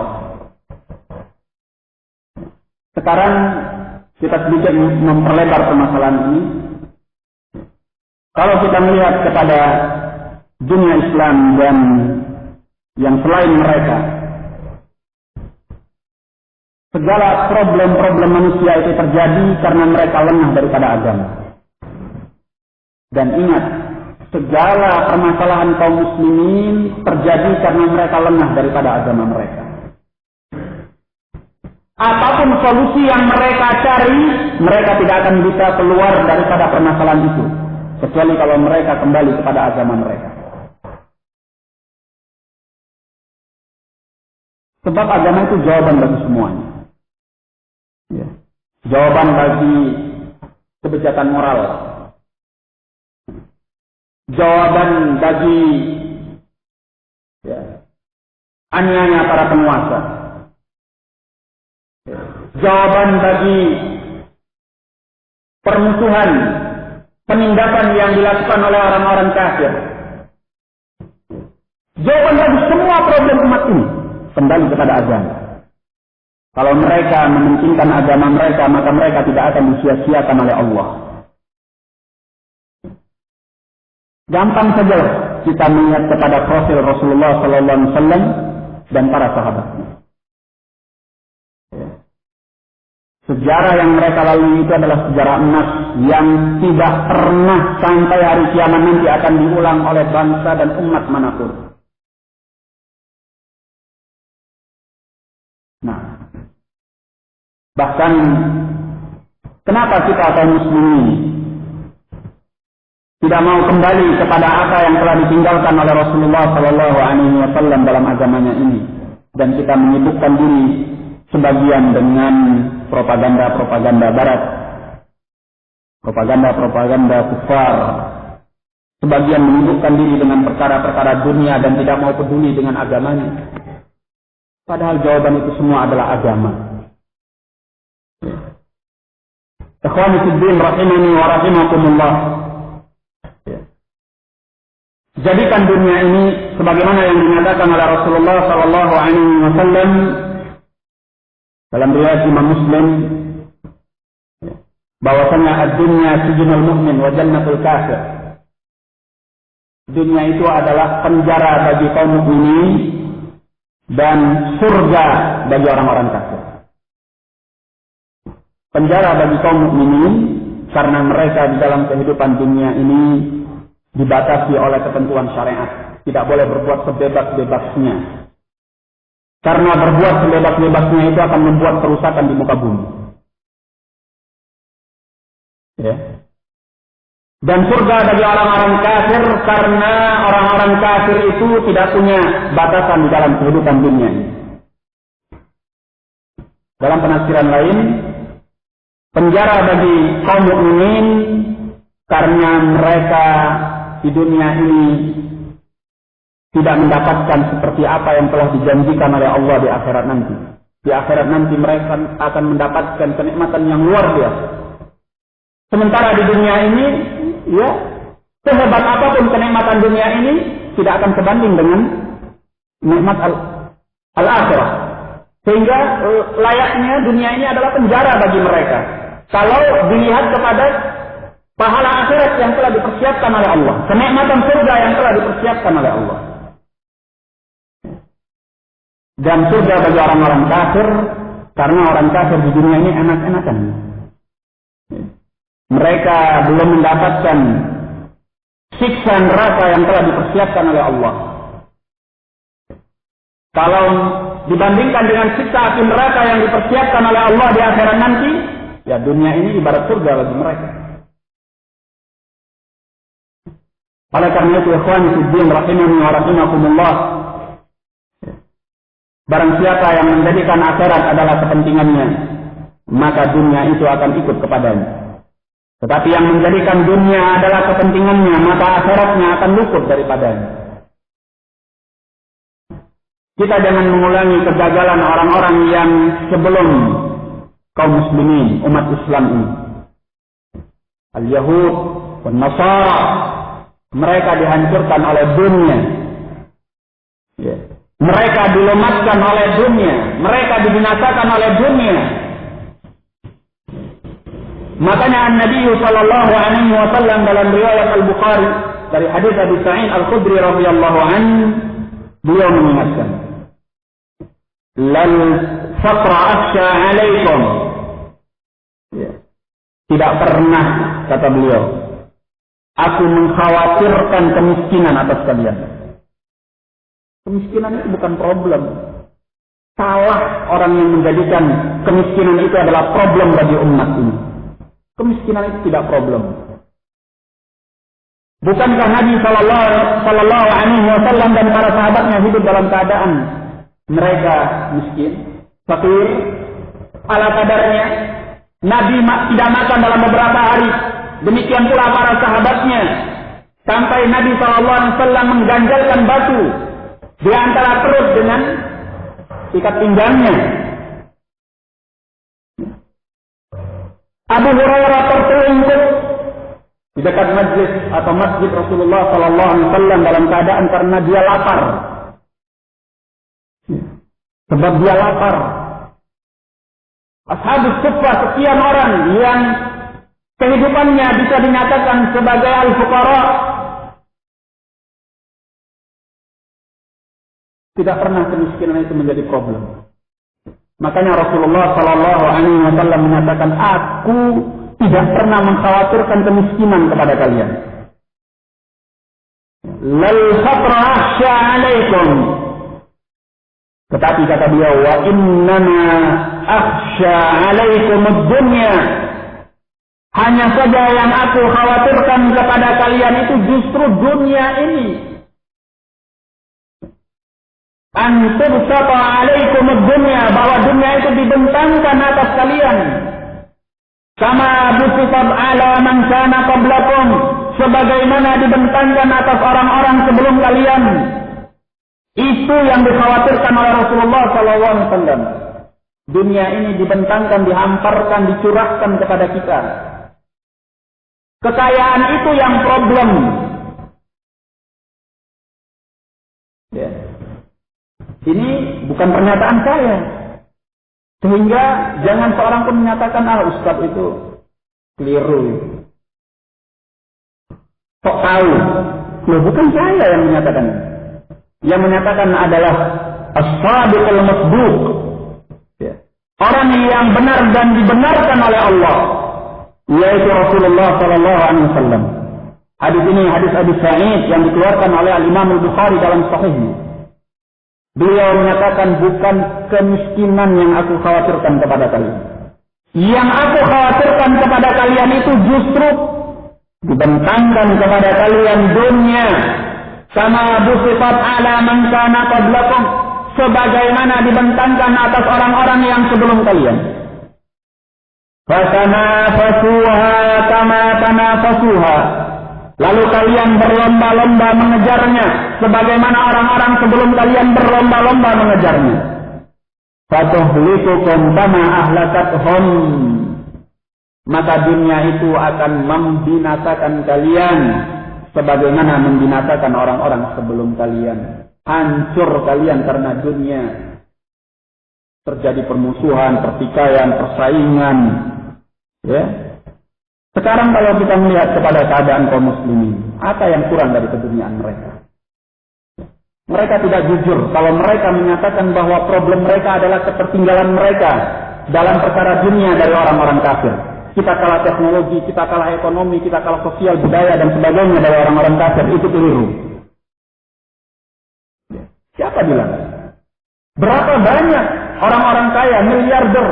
Sekarang kita sedikit memperlebar permasalahan ini. Kalau kita melihat kepada dunia Islam dan yang selain mereka, segala problem-problem manusia itu terjadi karena mereka lengah daripada agama. Dan ingat, segala permasalahan kaum muslimin terjadi karena mereka lengah daripada agama mereka. apapun solusi yang mereka cari, mereka tidak akan bisa keluar daripada permasalahan itu, kecuali kalau mereka kembali kepada agama mereka. Sebab agama itu jawaban bagi semuanya. Ya. Jawaban bagi kebijakan moral. Jawaban bagi aniaya para penguasa. Jawaban bagi permusuhan, penindakan yang dilakukan oleh orang-orang kafir. Jawaban bagi semua problem umat ini kembali kepada agama. Kalau mereka mementingkan agama mereka, maka mereka tidak akan disia-siakan oleh Allah. Gampang saja kita melihat kepada profil Rasulullah SAW dan para sahabatnya. Sejarah yang mereka lalui itu adalah sejarah emas yang tidak pernah sampai hari kiamat nanti akan diulang oleh bangsa dan umat manapun. Nah, bahkan kenapa kita kaum muslimin tidak mau kembali kepada apa yang telah ditinggalkan oleh Rasulullah SAW dalam agamanya ini, dan kita menyibukkan diri sebagian dengan propaganda-propaganda barat, propaganda-propaganda kufar, sebagian menyibukkan diri dengan perkara-perkara dunia dan tidak mau peduli dengan agamanya, padahal jawaban itu semua adalah agama. Ikhwani fiddin rahimani wa rahimakumullah, jadikan dunia ini sebagaimana yang dinyatakan oleh Rasulullah SAW dalam riwayat Imam Muslim, bahwasanya ad-dunya sijnul mu'min wa jannatul kafir. Dunia itu adalah penjara bagi kaum mukminin dan surga bagi orang-orang kafir. Penjara bagi kaum mukminin karena mereka di dalam kehidupan dunia ini dibatasi oleh ketentuan syariat, tidak boleh berbuat sebebas-bebasnya. Karena berbuat sebebas-bebasnya itu akan membuat kerusakan di muka bumi. Ya. Dan surga bagi orang-orang kafir karena orang-orang kafir itu tidak punya batasan di dalam kehidupan dunia. Dalam penafsiran lain, penjara bagi kaum mukminin karena mereka di dunia ini tidak mendapatkan seperti apa yang telah dijanjikan oleh Allah di akhirat nanti. Di akhirat nanti mereka akan mendapatkan kenikmatan yang luar biasa. Sementara di dunia ini, ya, sehebat apapun kenikmatan dunia ini tidak akan sebanding dengan nikmat al-akhirah. Sehingga layaknya dunia ini adalah penjara bagi mereka. Kalau dilihat kepada pahala akhirat yang telah dipersiapkan oleh Allah, kenikmatan surga yang telah dipersiapkan oleh Allah. Dan surga bagi orang-orang kafir karena orang kafir di dunia ini enak-enakan. Mereka belum mendapatkan siksa neraka yang telah dipersiapkan oleh Allah. Kalau dibandingkan dengan siksa api neraka yang dipersiapkan oleh Allah di akhirat nanti, ya dunia ini ibarat surga bagi mereka. Oleh karena itu, ikhwani fiddin rahimani wa rahimakumullah, barang siapa yang menjadikan akhirat adalah kepentingannya, maka dunia itu akan ikut kepadanya. Tetapi yang menjadikan dunia adalah kepentingannya, maka akhiratnya akan luput daripadanya. Kita jangan mengulangi kegagalan orang-orang yang sebelum kaum muslimin, umat Islam ini. Al-Yahud dan Nasara, mereka dihancurkan oleh dunia. Mereka dilemaskan oleh dunia. Mereka dibinasakan oleh dunia. Makanya Nabi sallallahu alaihi wasallam dalam riwayat Al-Bukhari dari hadis Abu Sa'id Al-Khudri radhiyallahu anhu, beliau mengingatkan, "Lal faqra akhsha 'alaikum." Tidak pernah, kata beliau, aku mengkhawatirkan kemiskinan atas kalian. Kemiskinan itu bukan problem. Salah orang yang menjadikan kemiskinan itu adalah problem bagi umat ini. Kemiskinan itu tidak problem. Bukankah Nabi Sallallahu Alaihi Wasallam dan para sahabatnya hidup dalam keadaan mereka miskin, fakir, ala kadarnya. Nabi tidak makan dalam beberapa hari. Demikian pula para sahabatnya. Sampai Nabi Sallallahu Alaihi Wasallam mengganjalkan batu di antara perut dengan ikat pinggangnya. Abu Hurairah tertelungkup di dekat majlis atau masjid Rasulullah Sallallahu Alaihi Wasallam dalam keadaan karena dia lapar. Sebab dia lapar. Ashabus Suffah sekian orang yang kehidupannya bisa dinyatakan sebagai al-fuqara, tidak pernah kemiskinan itu menjadi problem. Makanya Rasulullah Sallallahu Alaihi Wasallam menyatakan, aku tidak pernah mengkhawatirkan kemiskinan kepada kalian. Lal faqra akhsha alaikum. Tetapi kata dia, wa innama akhsha alaikum ad-dunya. Hanya saja yang aku khawatirkan kepada kalian itu justru dunia ini. Antubsata alaikum ad-dunya, bahwa dunia itu dibentangkan atas kalian. Kama busifat ala man kana qablakum, sebagaimana dibentangkan atas orang-orang sebelum kalian. Itu yang dikhawatirkan oleh Rasulullah SAW. Dunia ini dibentangkan, dihamparkan, dicurahkan kepada kita. Kekayaan itu yang problem. Ya. Ini bukan pernyataan saya. Sehingga jangan seorang pun menyatakan, Ustaz itu keliru. Kok tahu? Loh, bukan saya yang menyatakan. Yang menyatakan adalah as-sadiqul masduq. Ya. Orang yang benar dan dibenarkan oleh Allah, yaitu Rasulullah Sallallahu Alaihi Wasallam. Hadis ini hadis Abi Sa'id yang dikeluarkan oleh Imam Al-Bukhari dalam Sahihnya. Beliau menyatakan, bukan kemiskinan yang aku khawatirkan kepada kalian. Yang aku khawatirkan kepada kalian itu justru dibentangkan kepada kalian dunia. Sama busifat ala man kana qablakum, sebagaimana dibentangkan atas orang-orang yang sebelum kalian. Fatanafasuha kama tanafasuha, lalu kalian berlomba-lomba mengejarnya sebagaimana orang-orang sebelum kalian berlomba-lomba mengejarnya. Fatuhlikukum kama ahlakathum, maka dunia itu akan membinasakan kalian sebagaimana membinasakan orang-orang sebelum kalian. Hancur kalian karena dunia. Terjadi permusuhan, pertikaian, persaingan. Ya. Sekarang kalau kita melihat kepada keadaan kaum muslimin, apa yang kurang dari keduniaan mereka? Mereka tidak jujur kalau mereka menyatakan bahwa problem mereka adalah ketertinggalan mereka dalam perkara dunia dari orang-orang kafir. Kita kalah teknologi, kita kalah ekonomi, kita kalah sosial, budaya, dan sebagainya dari orang-orang kafir. Itu keliru. Siapa bilang? Berapa banyak orang-orang kaya, miliarder.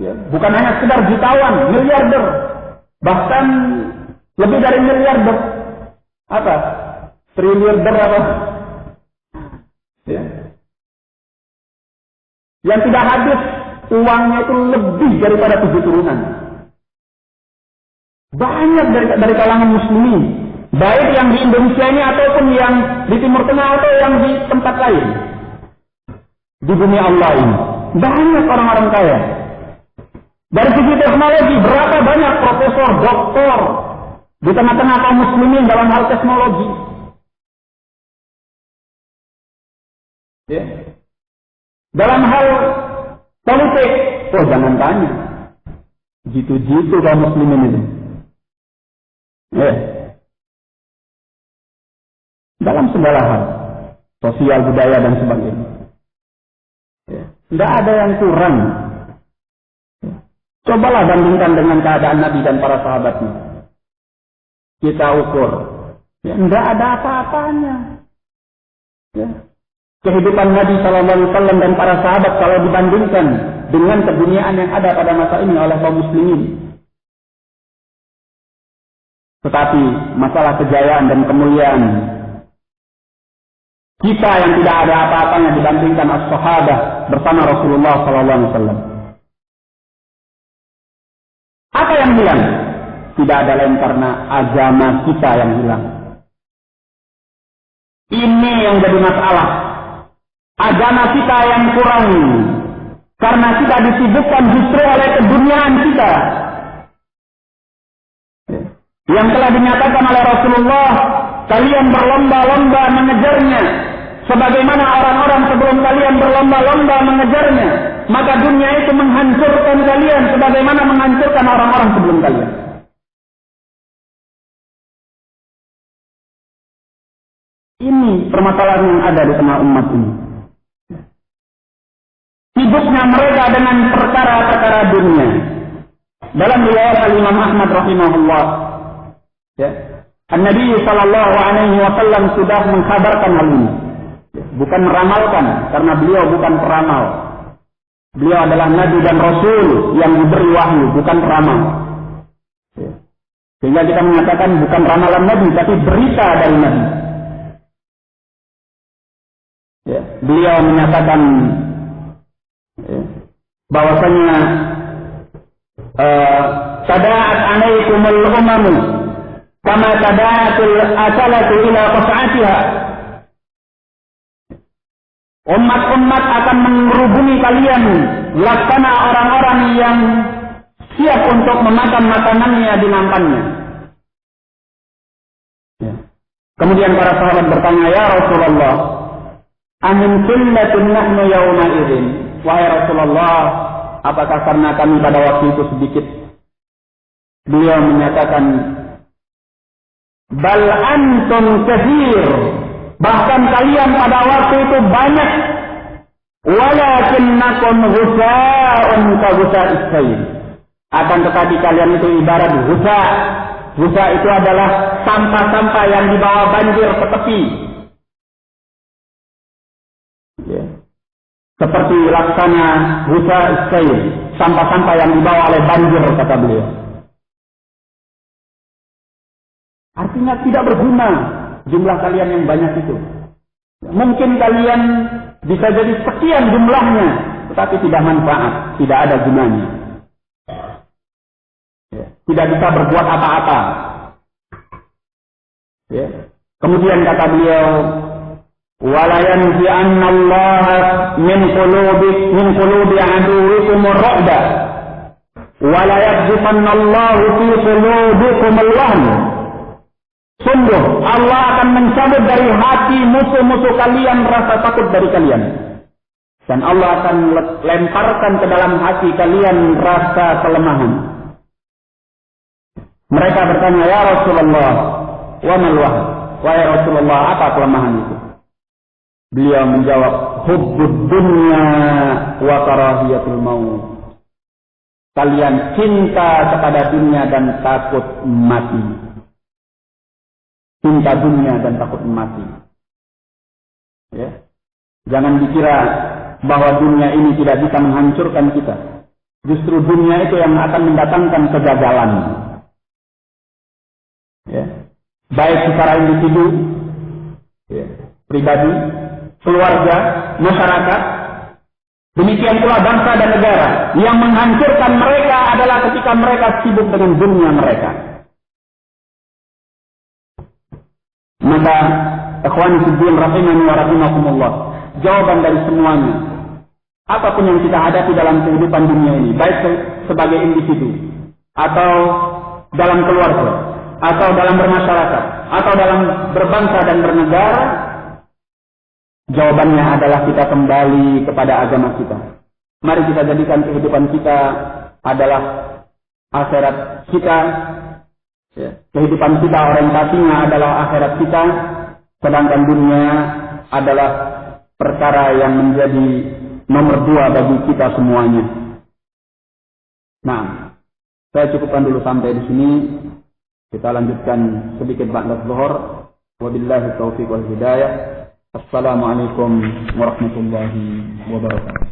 Ya, bukan hanya sekedar jutawan, miliarder. Bahkan lebih dari miliarder. Apa? Triliarder apa? Ya. Yang tidak habis uangnya itu lebih daripada 7 turunan. Banyak dari kalangan muslimin, baik yang di Indonesia ini ataupun yang di Timur Tengah atau yang di tempat lain di dunia Allah ini, banyak orang-orang kaya. Dari segi teknologi, berapa banyak profesor, doktor di tengah-tengah kaum muslimin dalam hal teknologi. Ya. Dalam hal politik, oh jangan tanya, jitu-jitu kaum muslimin itu. Ya. Dalam segala hal, sosial, budaya, dan sebagainya. Ya. Tidak ada yang kurang. Ya. Cobalah bandingkan dengan keadaan Nabi dan para sahabatnya. Kita ukur. Ya, tidak ada apa-apanya. Ya. Kehidupan Nabi SAW dan para sahabat kalau dibandingkan dengan keduniaan yang ada pada masa ini oleh kaum muslimin. Tetapi masalah kejayaan dan kemuliaan kita yang tidak ada apa-apanya dibandingkan as-sahabah bersama Rasulullah SAW. Apa yang hilang? Tidak ada lain karena agama kita yang hilang. Ini yang jadi masalah. Agama kita yang kurang. Karena kita disibukkan justru oleh keduniaan kita. Yang telah dinyatakan oleh Rasulullah, kalian berlomba-lomba mengejarnya. Sebagaimana orang-orang sebelum kalian berlomba-lomba mengejarnya. Maka dunia itu menghancurkan kalian sebagaimana menghancurkan orang-orang sebelum kalian. Ini permasalahan yang ada di tengah umat ini. Sibuknya mereka dengan perkara-perkara dunia. Dalam riwayat Imam Ahmad rahimahullah, ya, An-Nabi sallallahu alaihi wasallam sudah mengkhabarkan hal ini. Bukan meramalkan, karena beliau bukan peramal. Beliau adalah Nabi dan Rasul yang diberi wahyu, bukan peramal. Sehingga kita mengatakan bukan ramalan Nabi, tapi berita dari Nabi. Ya, beliau menyatakan bahwasanya tada'at alaikumul umamu kama tada'atul asalatu ila qas'atiha. Umat-umat akan mengerubungi kalian laksana orang-orang yang siap untuk memakan makanannya di nampannya. Ya. Kemudian para sahabat bertanya, ya Rasulullah, amin qillatin nahnu yawma idzin. Wahai Rasulullah, apakah karena kami pada waktu itu sedikit? Beliau menyatakan, bal antum katsir. Bahkan kalian pada waktu itu banyak. Walakinnakum ghusa'un ka ghusa'is sayl. Akan tetapi kalian itu ibarat ghusa'. Ghusa' itu adalah sampah-sampah yang dibawa banjir ke tepi. Ya. Seperti laksana ghusa'is sayl, sampah-sampah yang dibawa oleh banjir, kata beliau. Artinya tidak berguna jumlah kalian yang banyak itu. Mungkin kalian bisa jadi sekian jumlahnya, tetapi tidak manfaat, tidak ada gunanya. Ya. Tidak bisa berbuat apa-apa. Ya. Kemudian kata beliau, wala yanzi'anna Allah min qulubi aduwwikum ar-ra'da wala yaqdhifanna Allah fi qulubikum al-wahn. Sungguh Allah akan mencabut dari hati musuh-musuh kalian rasa takut dari kalian, dan Allah akan lemparkan ke dalam hati kalian rasa kelemahan. Mereka bertanya, ya Rasulullah, wa mal wahn? Wahai Rasulullah, apa kelemahan itu? Beliau menjawab, hubbud dunya wa karahiyatul maut. Kalian cinta kepada dunia dan takut mati. Cinta dunia dan takut mati. Ya. Jangan dikira bahwa dunia ini tidak bisa menghancurkan kita. Justru dunia itu yang akan mendatangkan kegagalan. Ya. Baik secara individu, ya, pribadi, keluarga, masyarakat. Demikian pula bangsa dan negara. Yang menghancurkan mereka adalah ketika mereka sibuk dengan dunia mereka. Maka ikhwani fiddin rahimani wa rahimakumullah, jawaban dari semuanya, apapun yang kita hadapi dalam kehidupan dunia ini, baik sebagai individu atau dalam keluarga atau dalam bermasyarakat atau dalam berbangsa dan bernegara, jawabannya adalah kita kembali kepada agama kita. Mari kita jadikan kehidupan kita adalah akhirat kita. Ya. Kehidupan kita orientasinya adalah akhirat kita, sedangkan dunia adalah perkara yang menjadi nomor 2 bagi kita semuanya. Nah, saya cukupkan dulu sampai di sini. Kita lanjutkan sedikit ba'da zuhur. Wabillahi taufiq wal hidayah. Assalamualaikum warahmatullahi wabarakatuh.